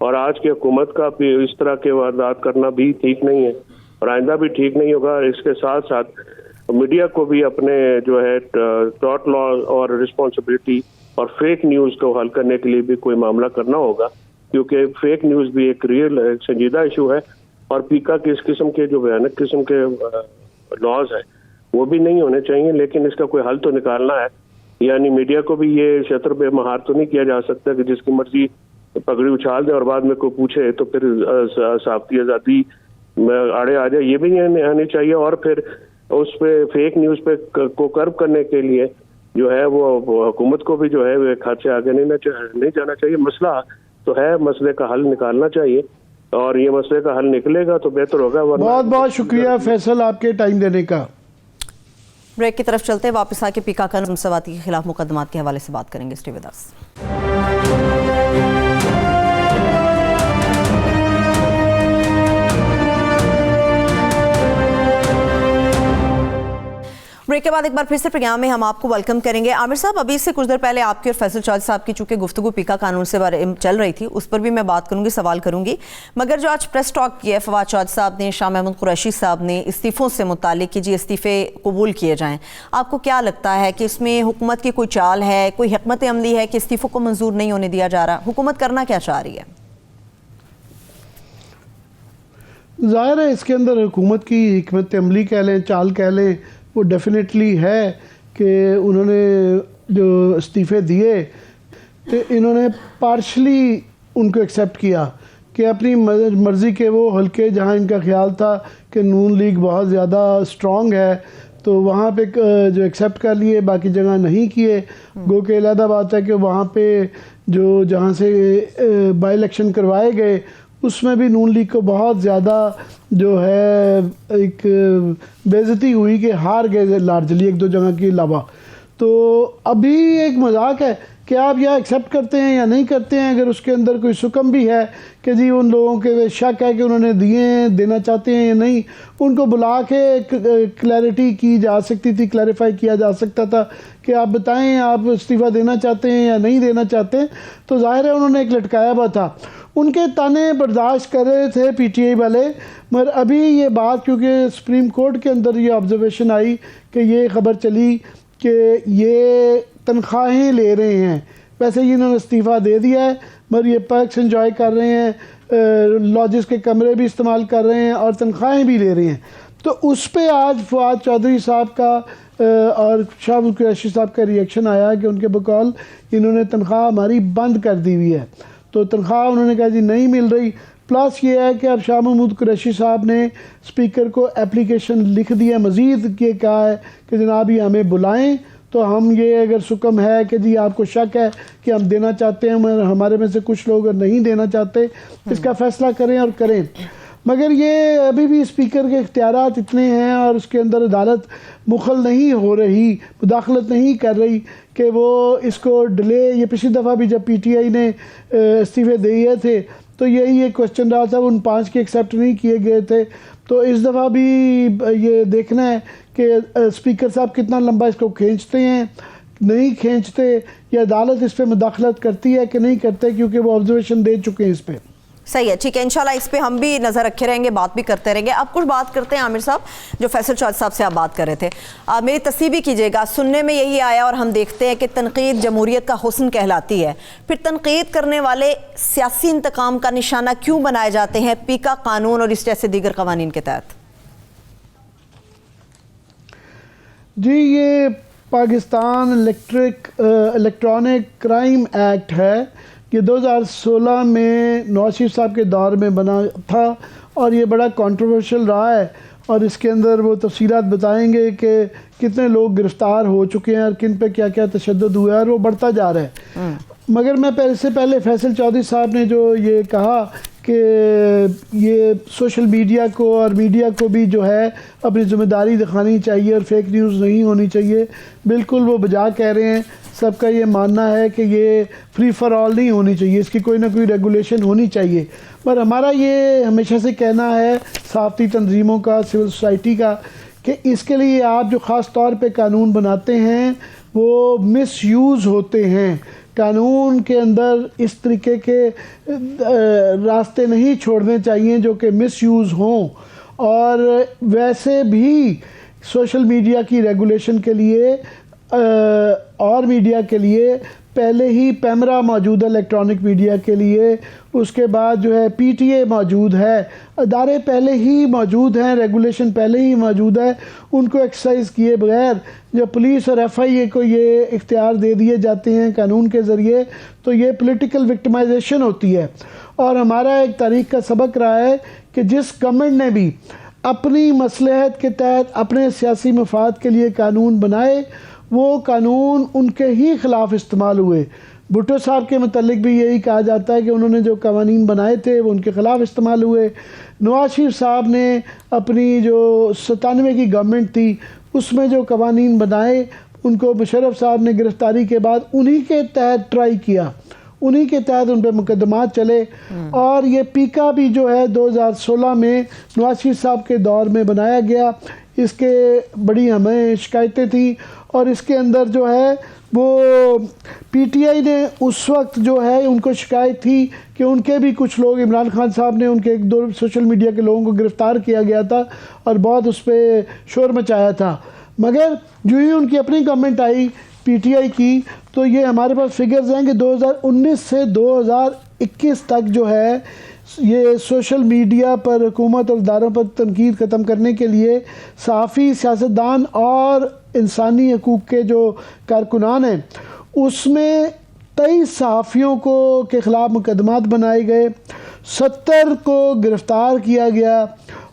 और आज की हुकूमत का इस तरह के वारदात करना भी ठीक नहीं है और आइंदा भी ठीक नहीं होगा। इसके साथ साथ मीडिया को भी अपने जो है टॉर्ट लॉ और रिस्पॉन्सिबिलिटी और फेक न्यूज को हल करने के लिए भी कोई मामला करना होगा, क्योंकि फेक न्यूज भी एक रियल संजीदा इशू है, और पीका की इस किस्म के जो भयानक किस्म के लॉज है वो भी नहीं होने चाहिए, लेकिन इसका कोई हल तो निकालना है। यानी मीडिया को भी ये शतर बेमहार तो नहीं किया जा सकता कि जिसकी मर्जी पगड़ी उछाल दे और बाद में कोई पूछे तो फिर सहाफ़ती आज़ादी में आड़े आ जाए, ये भी नहीं आनी चाहिए। और फिर उस पे फेक न्यूज़ पे को कर्ब करने के लिए जो है वो हुकूमत को भी जो है वो हाथ से आगे नहीं जाना चाहिए। मसला तो है, मसले का हल निकालना चाहिए, और ये मसले का हल निकलेगा तो बेहतर होगा। बहुत बहुत शुक्रिया फैसल आपके टाइम देने का। ब्रेक की तरफ चलते हैं, वापस आके पीका का स्वाति के खिलाफ मुकदमात के हवाले से बात करेंगे। Stay with us. ब्रेक के बाद एक बार फिर से प्रोग्राम में हम आपको वेलकम करेंगे। आमिर साहब, अभी से कुछ देर पहले आपकी और फैसल चौधरी साहब की चूंकि गुफ्तगू पीका कानून से चल रही थी, उस पर भी मैं बात करूंगी, सवाल करूंगी, मगर जो आज प्रेस टॉक किया फवाद चौधरी साहब ने, शाह महमूद कुरैशी साहब ने इस्तीफ़ों से मुतालिक कि जी इस्तीफ़े कबूल किए जाएँ, आपको क्या लगता है कि इसमें हुकूमत की कोई चाल है, कोई हिकमत अमली है कि इस्तीफ़ों को मंजूर नहीं होने दिया जा रहा? हुकूमत करना क्या चाह रही है? ज़ाहिर है इसके अंदर हुकूमत की हिकमत अमली कह लें, चाल कह लें, वो डेफिनेटली है कि उन्होंने जो इस्तीफ़े दिए तो इन्होंने पार्शली उनको एक्सेप्ट किया कि अपनी मर्ज़ी के वो हल्के जहाँ इनका ख्याल था कि नून लीग बहुत ज़्यादा स्ट्रॉन्ग है तो वहाँ पे जो एक्सेप्ट कर लिए, बाकी जगह नहीं किए। गो के अलहदा बात है कि वहाँ पे जो जहाँ से बाई इलेक्शन करवाए गए उसमें भी नून लीग को बहुत ज़्यादा जो है एक बेइज्जती हुई कि हार गए लार्जली एक दो जगह के अलावा। तो अभी एक मजाक है कि आप यह एक्सेप्ट करते हैं या नहीं करते हैं। अगर उसके अंदर कोई सुकम भी है कि जी उन लोगों के शक है कि उन्होंने दिए हैं, देना चाहते हैं या नहीं, उनको बुला के क्लैरिटी की जा सकती थी, क्लैरिफाई किया जा सकता था कि आप बताएं आप इस्तीफ़ा देना चाहते हैं या नहीं देना चाहते। तो जाहिर है उन्होंने एक लटकाया हुआ था, उनके ताने बर्दाश्त कर रहे थे पीटीआई वाले। मगर अभी ये बात क्योंकि सुप्रीम कोर्ट के अंदर ये ऑब्जर्वेशन आई कि ये ख़बर चली कि ये तनख्वाहें ले रहे हैं, वैसे ही इन्होंने इस्तीफ़ा दे दिया है मगर ये पर्क्स एंजॉय कर रहे हैं, लॉजेस के कमरे भी इस्तेमाल कर रहे हैं और तनख्वाहें भी ले रहे हैं। तो उस पर आज फवाद चौधरी साहब का और शाह महमूद कुरैशी साहब का रिएक्शन आया कि उनके बकौल इन्होंने तनख्वाह हमारी बंद कर दी हुई है। तो तनख्वाह उन्होंने कहा जी नहीं मिल रही। प्लस ये है कि अब शाह महमूद कुरैशी साहब ने स्पीकर को एप्लीकेशन लिख दिया, मज़ीद ये कहा है कि जनाब ये हमें बुलाएं तो हम ये अगर सुकम है कि जी आपको शक है कि हम देना चाहते हैं, हमारे में से कुछ लोग नहीं देना चाहते, इसका फ़ैसला करें और करें। मगर ये अभी भी स्पीकर के इख्तियारात इतने हैं और उसके अंदर अदालत मुखल नहीं हो रही, मुदाखलत नहीं कर रही कि वो इसको डिले। ये पिछली दफ़ा भी जब पीटीआई ने इस्तीफ़े दिए थे तो यही एक क्वेश्चन रहा था, उन 5 के एक्सेप्ट नहीं किए गए थे। तो इस दफ़ा भी ये देखना है कि स्पीकर साहब कितना लंबा इसको खींचते हैं, नहीं खींचते, या अदालत इस पर मुदाखलत करती है कि नहीं करते, क्योंकि वो ऑब्जर्वेशन दे चुके हैं इस पर। सही है, ठीक है, इंशाल्लाह इस पे हम भी नज़र रखे रहेंगे, बात भी करते रहेंगे। अब कुछ बात करते हैं आमिर साहब, जो फैसल चौधरी साहब से आप बात कर रहे थे, मेरी तस्दीक भी कीजिएगा, सुनने में यही आया और हम देखते हैं कि तनकीद जमहूरियत का हुस्न कहलाती है, फिर तनकीद करने वाले सियासी इंतकाम का निशाना क्यों बनाए जाते हैं पीका कानून और इस जैसे दीगर कवानीन के तहत? जी ये पाकिस्तान इलेक्ट्रॉनिक क्राइम एक्ट है, ये 2016 में नवाज शरीफ साहब के दौर में बना था और ये बड़ा कंट्रोवर्शियल रहा है। और इसके अंदर वो तफसीलात बताएंगे कि कितने लोग गिरफ़्तार हो चुके हैं और किन पे क्या क्या तशद्दुद हुआ है और वो बढ़ता जा रहा है। मगर मैं इससे पहले फैसल चौधरी साहब ने जो ये कहा कि ये सोशल मीडिया को और मीडिया को भी जो है अपनी ज़िम्मेदारी दिखानी चाहिए और फेक न्यूज़ नहीं होनी चाहिए, बिल्कुल वो बजा कह रहे हैं। सबका ये मानना है कि ये फ्री फॉर ऑल नहीं होनी चाहिए, इसकी कोई ना कोई रेगुलेशन होनी चाहिए। पर हमारा ये हमेशा से कहना है सहाफ़ती तंजीमों का, सिविल सोसाइटी का, कि इसके लिए आप जो ख़ास तौर पे कानून बनाते हैं वो मिसयूज़ होते हैं। कानून के अंदर इस तरीके के रास्ते नहीं छोड़ने चाहिए जो कि मिसयूज़ हों। और वैसे भी सोशल मीडिया की रेगुलेशन के लिए और मीडिया के लिए पहले ही पैमरा मौजूद है, इलेक्ट्रॉनिक मीडिया के लिए, उसके बाद जो है पीटीए मौजूद है, अदारे पहले ही मौजूद हैं, रेगुलेशन पहले ही मौजूद है। उनको एक्सरसाइज किए बगैर जब पुलिस और एफआईए को ये इख्तियार दे दिए जाते हैं कानून के ज़रिए तो ये पॉलिटिकल विक्टिमाइजेशन होती है। और हमारा एक तारीख का सबक रहा है कि जिस गवर्नमेंट ने भी अपनी मसलहत के तहत अपने सियासी मफाद के लिए कानून बनाए वो कानून उनके ही ख़िलाफ़ इस्तेमाल हुए। भुट्टो साहब के मतलब भी यही कहा जाता है कि उन्होंने जो कवानीन बनाए थे वो उनके ख़िलाफ़ इस्तेमाल हुए। नवाज शरीफ साहब ने अपनी जो 97 की गवर्नमेंट थी उसमें जो कवानीन बनाए उनको मुशर्रफ साहब ने गिरफ़्तारी के बाद उन्हीं के तहत ट्राई किया, उन्हीं के तहत उन पर मुकदमात चले। और ये पीका भी जो है 2016 में नवाज शरीफ साहब के दौर में बनाया गया। इसके बड़ी हमें शिकायतें थी। और इसके अंदर जो है वो पीटीआई ने उस वक्त जो है उनको शिकायत थी कि उनके भी कुछ लोग, इमरान खान साहब ने उनके एक दो सोशल मीडिया के लोगों को गिरफ़्तार किया गया था और बहुत उस पर शोर मचाया था। मगर जो ही उनकी अपनी गवर्नमेंट आई पीटीआई की, तो ये हमारे पास फिगर्स हैं कि 2019 से 2021 तक जो है ये सोशल मीडिया पर हुकूमत और इदारों पर तनकीद ख़त्म करने के लिए सहाफ़ी, सियासतदान और इंसानी हकूक़ के जो कारकुनान हैं उसमें 23 सहाफ़ियों को के ख़िलाफ़ मुकदमात बनाए गए, 70 को गिरफ़्तार किया गया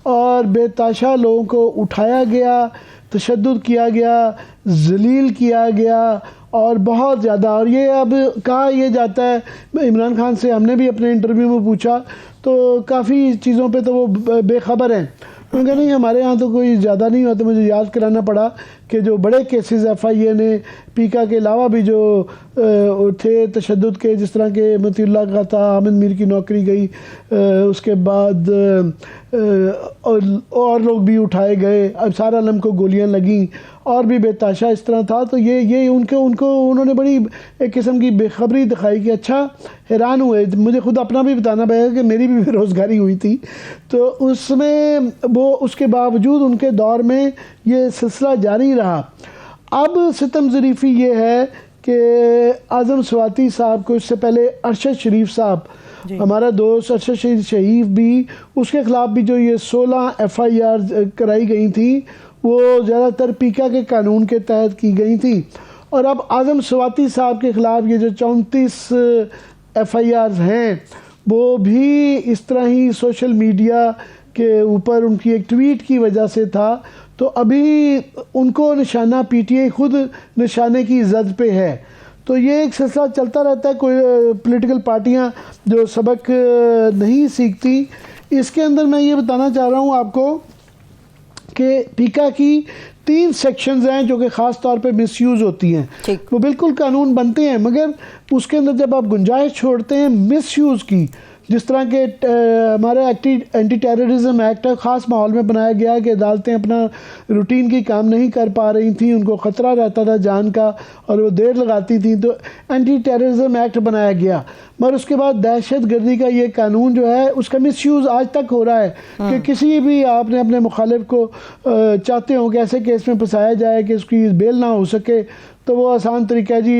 और बेताशा लोगों को उठाया गया, तशद्दुद किया गया, जलील किया गया और बहुत ज़्यादा। और ये अब कहा यह जाता है, इमरान खान से हमने भी अपने इंटरव्यू में पूछा तो काफ़ी चीज़ों पे तो वो बेखबर हैं। उन्होंने कहा नहीं हमारे यहाँ तो कोई ज़्यादा नहीं हुआ। तो मुझे याद कराना पड़ा कि जो बड़े केसेस एफआईए ने पीका के अलावा भी जो थे तशद्दुद के, जिस तरह के मतीउल्लाह का था, आमिर मीर की नौकरी गई, उसके बाद और लोग भी उठाए गए, अब सारा आलम को गोलियां लगी और भी बेताशा इस तरह था। तो ये उनको उन्होंने बड़ी एक किस्म की बेखबरी दिखाई कि अच्छा, हैरान हुए। मुझे खुद अपना भी बताना पड़ेगा कि मेरी भी बेरोज़गारी हुई थी, तो उसमें वो उसके बावजूद उनके दौर में ये सिलसिला जारी रहा। अब सितम ज़रीफ़ी ये है कि आज़म स्वाति साहब को, इससे पहले अरशद शरीफ साहब, हमारा दोस्त अरशद शरीफ भी, उसके ख़िलाफ़ भी जो ये 16 FIR कराई गई थी वो ज़्यादातर पीका के कानून के तहत की गई थी। और अब आज़म स्वाति साहब के ख़िलाफ़ ये जो 34 FIR हैं वो भी इस तरह ही सोशल मीडिया के ऊपर उनकी एक ट्वीट की वजह से था। तो अभी उनको निशाना पीटीआई खुद निशाने की ज़द पे है। तो ये एक सिलसिला चलता रहता है, कोई पॉलिटिकल पार्टियां जो सबक नहीं सीखती। इसके अंदर मैं ये बताना चाह रहा हूँ आपको कि पीका की 3 सेक्शंस हैं जो कि ख़ास तौर पे मिसयूज़ होती हैं। वो बिल्कुल कानून बनते हैं मगर उसके अंदर जब आप गुंजाइश छोड़ते हैं मिसयूज़ की, जिस तरह के हमारा एंटी टेररिज्म एक्ट ख़ास माहौल में बनाया गया कि अदालतें अपना रूटीन की काम नहीं कर पा रही थी, उनको ख़तरा रहता था जान का और वो देर लगाती थी, तो एंटी टेररिज्म एक्ट बनाया गया। मगर उसके बाद दहशत गर्दी का ये कानून जो है उसका मिसयूज़ आज तक हो रहा है कि किसी भी आपने अपने मुखालिफ को चाहते हो कि ऐसे केस में फंसाया जाए कि उसकी बेल ना हो सके, तो वो आसान तरीका है जी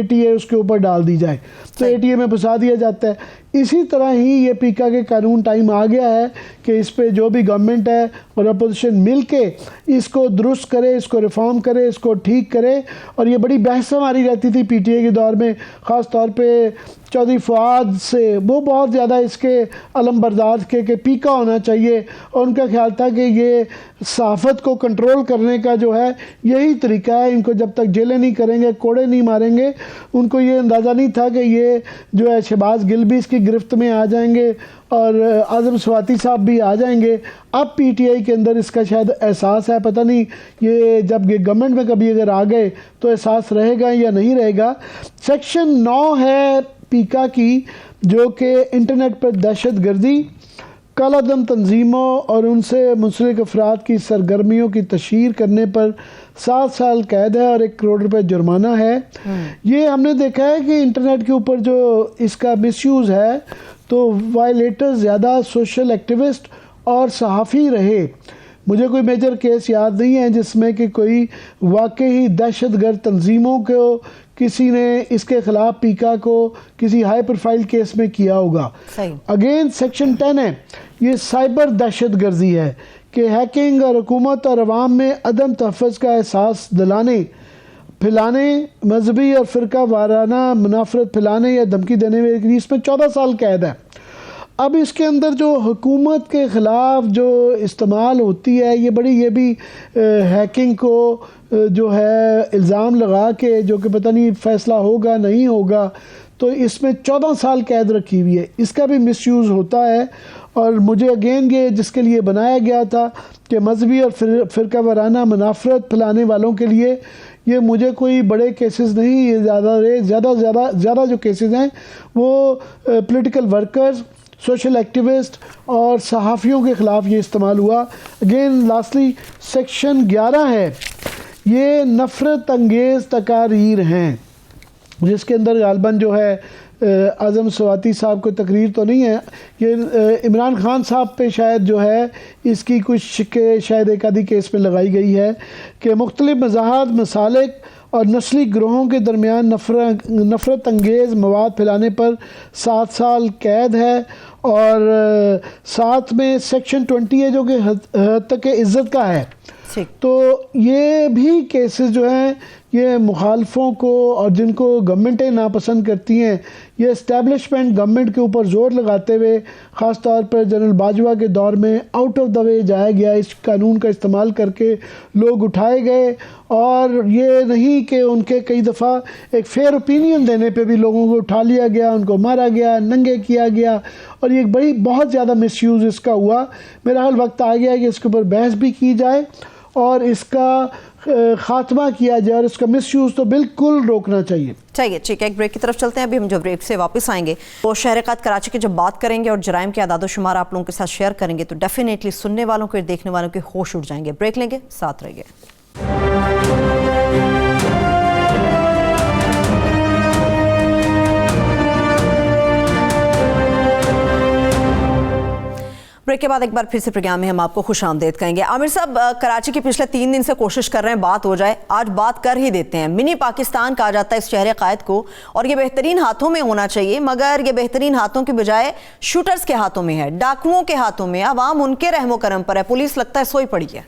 ATA उसके ऊपर डाल दी जाए, तो ATA में फंसा दिया जाता है। इसी तरह ही ये पीका के कानून टाइम आ गया है कि इस पे जो भी गवर्नमेंट है और अपोजिशन मिल के इसको दुरुस्त करे, इसको रिफॉर्म करे, इसको ठीक करे। और ये बड़ी बहस हमारी रहती थी पीटीआई के दौर में, ख़ास तौर पे चौधरी फवाद से, वो बहुत ज़्यादा इसके अलम बरदार के कि पीका होना चाहिए और उनका ख्याल था कि ये सहाफ़त को कंट्रोल करने का जो है यही तरीका है। इनको जब तक जेलें नहीं करेंगे, कोड़े नहीं मारेंगे, उनको ये अंदाज़ा नहीं था कि ये जो है शहबाज गिल भी इसकी गिरफ्त में आ जाएंगे और आज़म स्वाति साहब भी आ जाएंगे। अब पीटीआई के अंदर इसका शायद एहसास है, पता नहीं ये जब ये गवर्नमेंट में कभी अगर आ गए तो एहसास रहेगा या नहीं रहेगा। सेक्शन 9 है पीका की जो कि इंटरनेट पर दहशत गर्दी, कालादम तंजीमों और उनसे मुंसलिक अफराद की सरगर्मियों की तशहीर करने पर 7 साल कैद है और 1 करोड़ रुपए जुर्माना है। ये हमने देखा है कि इंटरनेट के ऊपर जो इसका मिसयूज़ है तो वायलेटर्स ज़्यादा सोशल एक्टिविस्ट और सहाफ़ी रहे। मुझे कोई मेजर केस याद नहीं है जिसमें कि कोई वाकई दहशतगर्द तंजीमों को किसी ने इसके ख़िलाफ़ पीका को किसी हाई प्रोफाइल केस में किया होगा। अगेन सेक्शन 10 है, ये साइबर दहशत गर्दी है कि हैकिंग और हुकूमत और अवाम में अदम तहफ़्फ़ुज़ का एहसास दिलाने, फैलाने, मजहबी और फ़िरका वाराना मुनाफरत फैलाने या धमकी देने में इसमें 14 साल कैद है। अब इसके अंदर जो हुकूमत के ख़िलाफ़ जो इस्तेमाल होती है ये भी हैकिंग को जो है इल्ज़ाम लगा के जो कि पता नहीं फ़ैसला होगा नहीं होगा, तो इसमें 14 साल कैद रखी हुई है। इसका भी मिसयूज़ होता है। और मुझे अगेन ये जिसके लिए बनाया गया था कि मजहबी और फ़िरका वाराना मुनाफरत फैलाने वालों के लिए, ये मुझे कोई बड़े केसेस नहीं, ये ज़्यादा जो केसेस हैं वो पॉलिटिकल वर्कर्स, सोशल एक्टिविस्ट और सहाफ़ियों के ख़िलाफ़ ये इस्तेमाल हुआ। अगेन लास्टली सेक्शन 11 है, ये नफ़रत अंगेज़ तकारीर हैं, जिसके अंदर गालबन जो है आज़म स्वाति साहब को तकरीर तो नहीं है, ये इमरान खान साहब पे शायद जो है इसकी कुछ के शायद एक आधी केस में लगाई गई है कि मुख्तलिफ मज़ाहब, मसालिक और नस्ली ग्रोहों के दरमियान नफ़रत अंगेज़ मवाद फैलाने पर 7 साल कैद है। और साथ में सेक्शन 20 है जो कि हद तक इज़्ज़त का है। तो ये भी केसेस जो हैं ये मुखालफों को और जिनको गवर्नमेंटें नापसंद करती हैं, ये इस्टेब्लिशमेंट गवर्नमेंट के ऊपर ज़ोर लगाते हुए ख़ास तौर पर जनरल बाजवा के दौर में आउट ऑफ द वे जाया गया। इस कानून का इस्तेमाल करके लोग उठाए गए और ये नहीं कि उनके कई दफ़ा एक फेयर ओपिनियन देने पे भी लोगों को उठा लिया गया, उनको मारा गया, नंगे किया गया और ये बड़ी बहुत ज़्यादा मिसयूज़ इसका हुआ। मेरा ख्याल वक्त आ गया है कि इसके ऊपर बहस भी की जाए और इसका खात्मा किया जाए और इसका मिसयूज़ तो बिल्कुल रोकना चाहिए। ठीक है, एक ब्रेक की तरफ चलते हैं। अभी हम जब ब्रेक से वापस आएंगे तो शहर क़ायद कराची की जब बात करेंगे और जराइम के आदाद शुमार आप लोगों के साथ शेयर करेंगे तो डेफिनेटली सुनने वालों के, देखने वालों के होश उड़ जाएंगे। ब्रेक लेंगे, साथ रहिए। ब्रेक के बाद एक बार फिर से प्रोग्राम में हम आपको खुशामदीद कहेंगे। आमिर साहब, कराची की पिछले 3 दिन से कोशिश कर रहे हैं बात हो जाए, आज बात कर ही देते हैं। मिनी पाकिस्तान कहा जाता है इस शहर क़ायद को और ये बेहतरीन हाथों में होना चाहिए, मगर ये बेहतरीन हाथों के बजाय शूटर्स के हाथों में है, डाकुओं के हाथों में। अवाम उनके रहमो करम पर है, पुलिस लगता है सोई पड़ी है।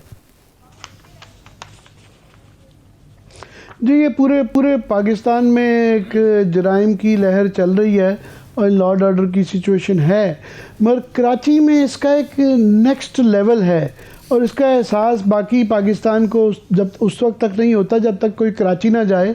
जी, ये पूरे पाकिस्तान में एक जराइम की लहर चल रही है और लॉ एंड ऑर्डर की सिचुएशन है, मगर कराची में इसका एक नेक्स्ट लेवल है और इसका एहसास बाकी पाकिस्तान को जब उस वक्त तक नहीं होता जब तक कोई कराची ना जाए।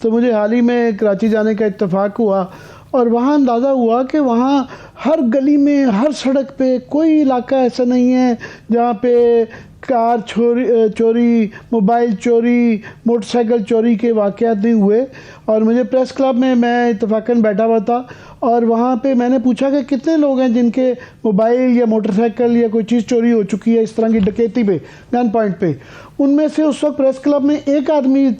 तो मुझे हाल ही में कराची जाने का इत्तेफाक हुआ और वहाँ अंदाज़ा हुआ कि वहाँ हर गली में, हर सड़क पे कोई इलाका ऐसा नहीं है जहाँ पे कार चोरी, मोबाइल चोरी, मोटरसाइकिल चोरी के वाक़यात नहीं हुए। और मुझे प्रेस क्लब में मैं इत्तफाकन बैठा हुआ था और वहाँ पे मैंने पूछा कि कितने लोग हैं जिनके मोबाइल या मोटरसाइकिल या कोई चीज़ चोरी हो चुकी है इस तरह की डकैती पे, गन पॉइंट पे। उनमें से उस वक्त प्रेस क्लब में एक आदमी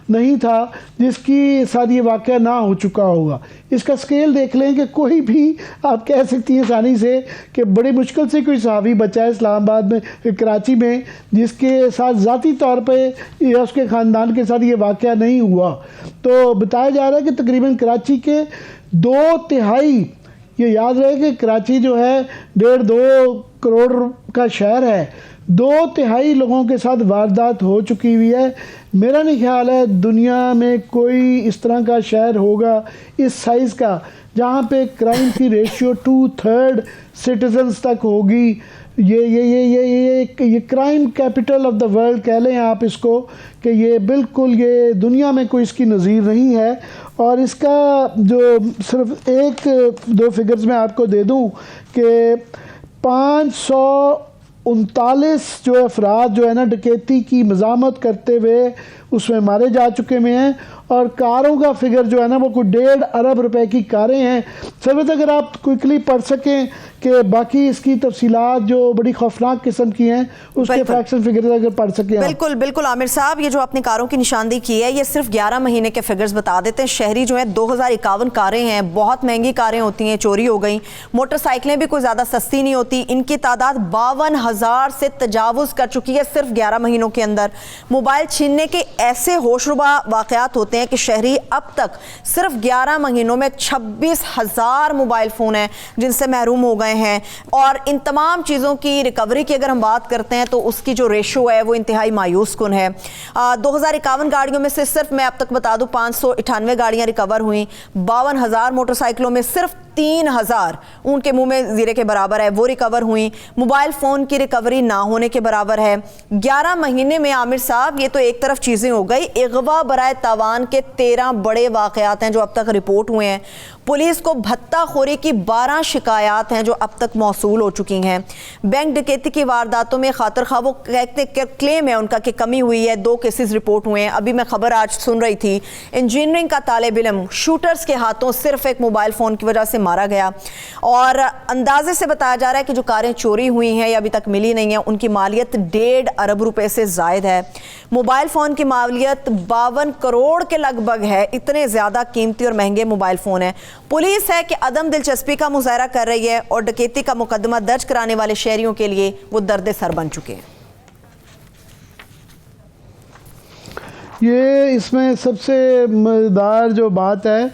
नहीं था जिसकी साथ ये वाक़या ना हो चुका होगा। इसका स्केल देख लें कि कोई भी आप कह सकती हैं आसानी से कि बड़ी मुश्किल से कोई सहाफ़ी बचा है इस्लामाबाद में, कराची में, जिसके साथ ज़ाती तौर पे या उसके ख़ानदान के साथ ये वाक़या नहीं हुआ। तो बताया जा रहा है कि तकरीबन कराची के 2/3, ये याद रहे कि कराची जो है 1.5-2 करोड़ का शहर है, 2/3 लोगों के साथ वारदात हो चुकी हुई है। मेरा नहीं ख्याल है दुनिया में कोई इस तरह का शहर होगा इस साइज़ का जहाँ पे क्राइम की रेशियो 2/3 सिटीजन्स तक होगी। ये crime capital of the world कह लें आप इसको, कि ये बिल्कुल ये दुनिया में कोई इसकी नज़ीर नहीं है। और इसका जो सिर्फ 1-2 फिगर्स मैं आपको दे दूं कि 539 जो अफराद जो है ना डकैती की मज़ामत करते हुए उसमें मारे जा चुके में हैं और कारों का फिगर जो है ना वो कोई 1.5 अरब रुपए की कारें हैं। सर्वत अगर आप क्विकली पढ़ सकें कि बाकी इसकी तफसीलात जो बड़ी खौफनाक किस्म की हैं उसके फ्रैक्शन फिगर्स अगर पढ़ सकें। बिल्कुल आमिर साहब, ये जो आपने कारों की निशानदेही की है ये सिर्फ 11 महीने के फिगर्स बता देते हैं। शहरी जो है 2051 कारें हैं, बहुत महंगी कारें होती हैं, चोरी हो गई। मोटरसाइकिलें भी कोई ज़्यादा सस्ती नहीं होती, इनकी तादाद 52,000 से तजावुज़ कर चुकी है सिर्फ 11 महीनों के अंदर। मोबाइल छीनने के ऐसे होशरुबा वाक़यात होते हैं कि शहरी अब तक सिर्फ 11 महीनों में 26,000 मोबाइल फ़ोन हैं जिनसे महरूम हो गए हैं। और इन तमाम चीज़ों की रिकवरी की अगर हम बात करते हैं तो उसकी जो रेशो है वो इंतहाई मायूस कुन है। 2051 गाड़ियों में से सिर्फ मैं अब तक बता दूं 598 गाड़ियां रिकवर हुई, 52,000 मोटरसाइकिलों में सिर्फ 3,000 उनके मुंह में जीरे के बराबर है वो रिकवर हुई। मोबाइल फ़ोन की रिकवरी ना होने के बराबर है। 11 महीने में आमिर साहब ये तो एक तरफ चीज़ें हो गई, अगवा बराए तावान के 13 बड़े वाक़यात हैं जो अब तक रिपोर्ट हुए हैं। पुलिस को भत्ताखोरी की 12 शिकायत हैं जो अब तक मौसूल हो चुकी हैं। बैंक डकैती की वारदातों में खातर खा वो क्लेम है उनका कि कमी हुई है। 2 केसेस रिपोर्ट हुए हैं। अभी मैं खबर आज सुन रही थी, इंजीनियरिंग का तालिब इल्म शूटर्स के हाथों सिर्फ एक मोबाइल फ़ोन की वजह से मारा गया और अंदाजे से बताया जा रहा है कि जो कारें चोरी हुई हैं या अभी तक मिली नहीं है उनकी मालियत 1.5 अरब रुपए से ज़ायद है। मोबाइल फ़ोन की मालियत 52 करोड़ के लगभग है। इतने ज़्यादा कीमती और महंगे मोबाइल फ़ोन हैं। पुलिस है कि अदम दिलचस्पी का मुजाहरा कर रही है और डकैती का मुकदमा दर्ज कराने वाले शहरियों के लिए वो दर्द सर बन चुके हैं। ये इसमें सबसे मज़ेदार जो बात है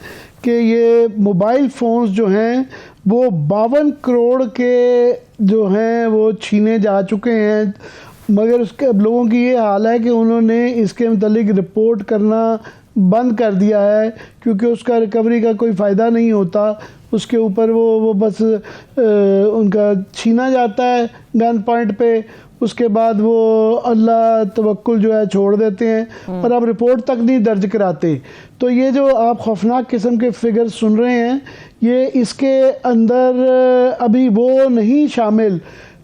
कि ये मोबाइल फ़ोन्स जो हैं वो 52 करोड़ के जो हैं वो छीने जा चुके हैं, मगर उसके अब लोगों की ये हाल है कि उन्होंने इसके मतलब रिपोर्ट करना बंद कर दिया है क्योंकि उसका रिकवरी का कोई फ़ायदा नहीं होता। उसके ऊपर वो बस उनका छीना जाता है गन पॉइंट पे, उसके बाद वो अल्लाह तवक्कुल जो है छोड़ देते हैं और अब रिपोर्ट तक नहीं दर्ज कराते। तो ये जो आप खौफनाक किस्म के फिगर सुन रहे हैं ये इसके अंदर अभी वो नहीं शामिल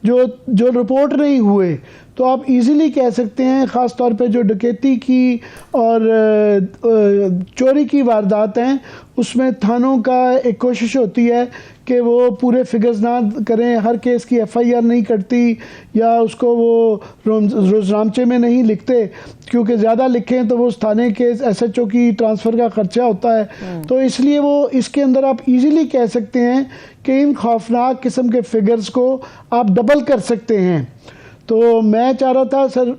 जो रिपोर्ट नहीं हुए। तो आप इजीली कह सकते हैं ख़ास तौर पे जो डकैती की और चोरी की वारदात हैं उसमें थानों का एक कोशिश होती है कि वो पूरे फिगर्स ना करें, हर केस की एफआईआर नहीं करती या उसको वो रोज़नामचे में नहीं लिखते क्योंकि ज़्यादा लिखें तो वो उस थाने के एसएचओ की ट्रांसफ़र का ख़र्चा होता है। तो इसलिए वो इसके अंदर आप इजीली कह सकते हैं कि इन खौफनाक किस्म के फिगर्स को आप डबल कर सकते हैं। तो मैं चाह रहा था सर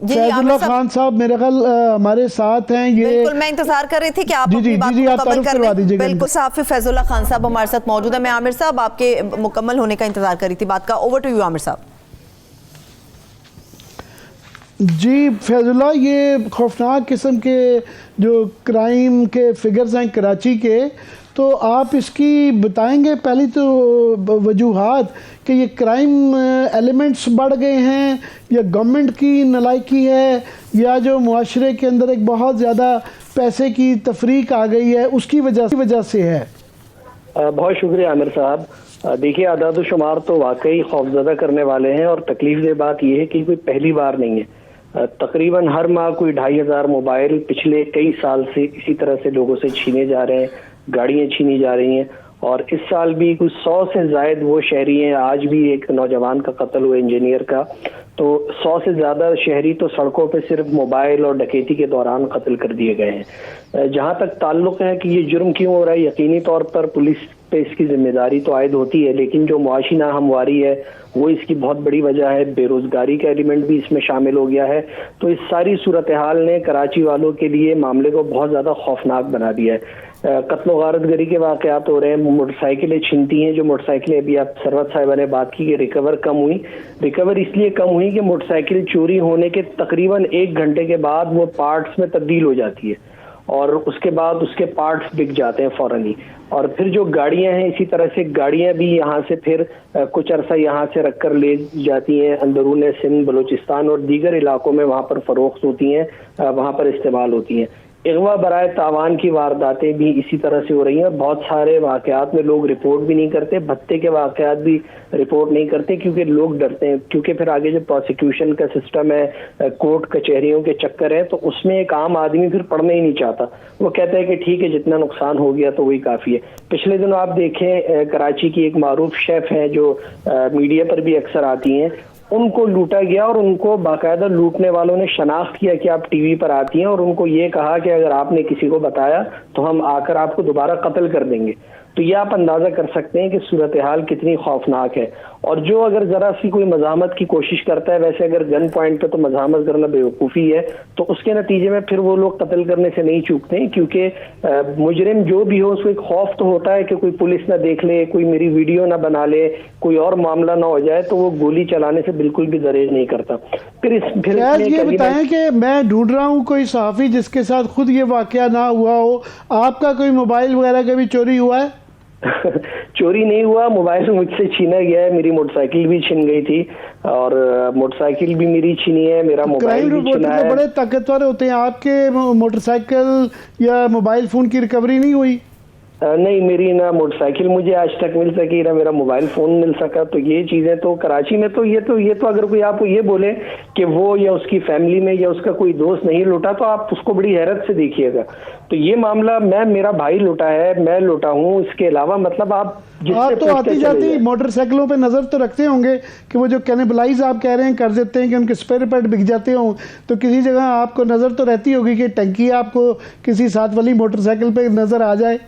फैजुल्लाह खान साहब मेरे ख्याल हमारे साथ हैं। ये बिल्कुल मैं इंतजार कर रही थी कि आप अपनी बात मुकम्मल कर लें। बिल्कुल सहाफ़ी फैजुल्लाह खान साहब हमारे साथ मौजूद है। मैं आमिर साहब आपके मुकम्मल होने का इंतजार कर रही थी बात का। ओवर टू यू आमिर साहब। जी फैजुल्लाह, ये खौफनाक किस्म के जो क्राइम के फिगर्स हैं कराची के, तो आप इसकी बताएंगे पहली तो वजूहात कि ये क्राइम एलिमेंट्स बढ़ गए हैं या गवर्नमेंट की नलायकी है या जो मुआशरे के अंदर एक बहुत ज़्यादा पैसे की तफरीक आ गई है उसकी वजह से है? बहुत शुक्रिया आमिर साहब। देखिए आदाद शुमार तो वाकई खौफजदा करने वाले हैं और तकलीफ दे बात यह है कि कोई पहली बार नहीं है। तकरीबन हर माह कोई 2500 मोबाइल पिछले कई साल से इसी तरह से लोगों से छीने जा रहे हैं, गाड़ियां छीनी जा रही हैं और इस साल भी कुछ 100 से ज़ायद वो शहरी हैं। आज भी एक नौजवान का कत्ल हुआ इंजीनियर का, तो 100 से ज़्यादा शहरी तो सड़कों पे सिर्फ मोबाइल और डकैती के दौरान कत्ल कर दिए गए हैं। जहाँ तक ताल्लुक़ है कि ये जुर्म क्यों हो रहा है, यकीनी तौर पर पुलिस पे इसकी जिम्मेदारी तो आयद होती है, लेकिन जो मुआशी नाहमवारी है वो इसकी बहुत बड़ी वजह है। बेरोजगारी का एलिमेंट भी इसमें शामिल हो गया है। तो इस सारी सूरत हाल ने कराची वालों के लिए मामले को बहुत ज़्यादा खौफनाक बना दिया है। कत्ल गारतगरी के वाक़यात हो रहे हैं, मोटरसाइकिलें छिनती हैं। जो मोटरसाइकिलें अभी आप सरवत साहिबा ने बात की कि रिकवर कम हुई, रिकवर इसलिए कम हुई कि मोटरसाइकिल चोरी होने के तकरीबन 1 घंटे के बाद वो पार्ट्स में तब्दील हो जाती है और उसके बाद उसके पार्ट्स बिक जाते हैं फ़ौरन ही। और फिर जो गाड़ियां हैं इसी तरह से गाड़ियां भी यहाँ से फिर कुछ अरसा यहाँ से रख कर ले जाती हैं अंदरून सिंध, बलूचिस्तान और दीगर इलाकों में, वहाँ पर फ़रोख्त होती हैं, वहाँ पर इस्तेमाल होती हैं। अगवा बराए तावान की वारदातें भी इसी तरह से हो रही हैं और बहुत सारे वाक़यात में लोग रिपोर्ट भी नहीं करते, भत्ते के वाक़यात भी रिपोर्ट नहीं करते क्योंकि लोग डरते हैं, क्योंकि फिर आगे जो प्रोसिक्यूशन का सिस्टम है, कोर्ट कचहरियों के चक्कर है, तो उसमें एक आम आदमी फिर पढ़ना ही नहीं चाहता। वो कहता है कि ठीक है जितना नुकसान हो गया तो वही काफ़ी है। पिछले दिनों आप देखें कराची की एक मारूफ शेफ़ हैं जो मीडिया पर भी अक्सर आती हैं, उनको लूटा गया और उनको बाकायदा लूटने वालों ने शनाख्त किया कि आप टीवी पर आती हैं और उनको ये कहा कि अगर आपने किसी को बताया तो हम आकर आपको दोबारा कत्ल कर देंगे। तो ये आप अंदाज़ा कर सकते हैं कि सूरत हाल कितनी खौफनाक है। और जो अगर ज़रा सी कोई मज़ाहमत की कोशिश करता है, वैसे अगर गन पॉइंट पे तो मज़ाहमत करना बेवकूफ़ी है, तो उसके नतीजे में फिर वो लोग कत्ल करने से नहीं चूकते हैं क्योंकि मुजरिम जो भी हो उसको एक खौफ तो होता है कि कोई पुलिस ना देख ले, कोई मेरी वीडियो ना बना ले, कोई और मामला ना हो जाए, तो वो गोली चलाने से बिल्कुल भी गुरेज नहीं करता। फिर ये बताएं कि मैं ढूंढ रहा हूँ कोई सहाफ़ी जिसके साथ खुद ये वाक़या ना हुआ हो, आपका कोई मोबाइल वगैरह कभी चोरी हुआ है? चोरी नहीं हुआ, मोबाइल मुझसे छीना गया है, मेरी मोटरसाइकिल भी छिन गई थी और मोटरसाइकिल भी मेरी छिनी है, मेरा मोबाइल भी छिना है। बड़े ताकतवर होते हैं, आपके मोटरसाइकिल या मोबाइल फोन की रिकवरी नहीं हुई? नहीं, मेरी ना मोटरसाइकिल मुझे आज तक मिल सकी, ना मेरा मोबाइल फोन मिल सका। तो ये चीजें तो कराची में तो ये तो अगर कोई आपको ये बोले कि वो या उसकी फैमिली में या उसका कोई दोस्त नहीं लुटा, तो आप उसको बड़ी हैरत से देखिएगा। तो ये मामला मेरा भाई लुटा है, मैं लुटा हूँ, इसके अलावा मतलब आप तो आती जाती मोटरसाइकिलों पे नजर तो रखते होंगे कि वो जो कैनिबलाइज आप कह रहे हैं कर देते हैं कि उनके स्पेयर पार्ट बिक जाते हों, तो किसी जगह आपको नजर तो रहती होगी कि टंकी आपको किसी साथ वाली मोटरसाइकिल पे नजर आ जाए।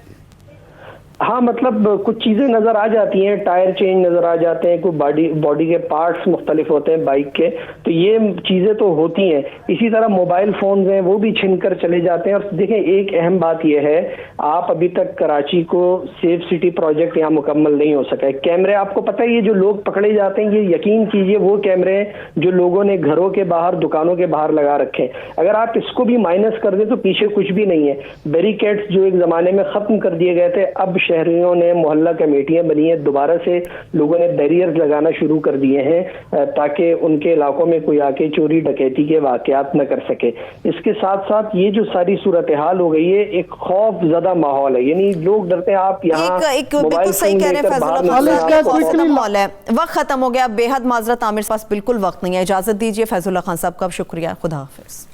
हाँ, मतलब कुछ चीजें नजर आ जाती हैं, टायर चेंज नजर आ जाते हैं, कोई बॉडी के पार्ट्स मुख्तलिफ होते हैं बाइक के, तो ये चीजें तो होती हैं। इसी तरह मोबाइल फोन हैं वो भी छिन कर चले जाते हैं। और देखें, एक अहम बात यह है, आप अभी तक कराची को सेफ सिटी प्रोजेक्ट यहाँ मुकम्मल नहीं हो सका है। कैमरे आपको पता है, ये जो लोग पकड़े जाते हैं, ये यकीन कीजिए वो कैमरे हैं जो लोगों ने घरों के बाहर, दुकानों के बाहर लगा रखे हैं। अगर आप इसको भी माइनस कर दें तो पीछे कुछ भी नहीं है। बैरिकेड्स जो एक जमाने में खत्म कर दिए गए थे, अब शहरियों ने मोहल्ला कमेटियां बनी है, दोबारा से लोगों ने बैरियर्स लगाना शुरू कर दिए हैं ताकि उनके इलाकों में कोई आके चोरी डकैती के वाकयात न कर सके। इसके साथ साथ ये जो सारी सूरत हाल हो गई है, एक खौफ ज़्यादा माहौल है, यानी लोग डरते हैं। आप यहाँ बिल्कुल सही कह रहे हैं फैजुल्लाह माहौल है। वक्त खत्म हो गया, बेहद माजरत, आमिर पास बिल्कुल वक्त नहीं है। इजाजत दीजिए फैजुल्लाह खान साहब का, शुक्रिया, खुदा हाफिज।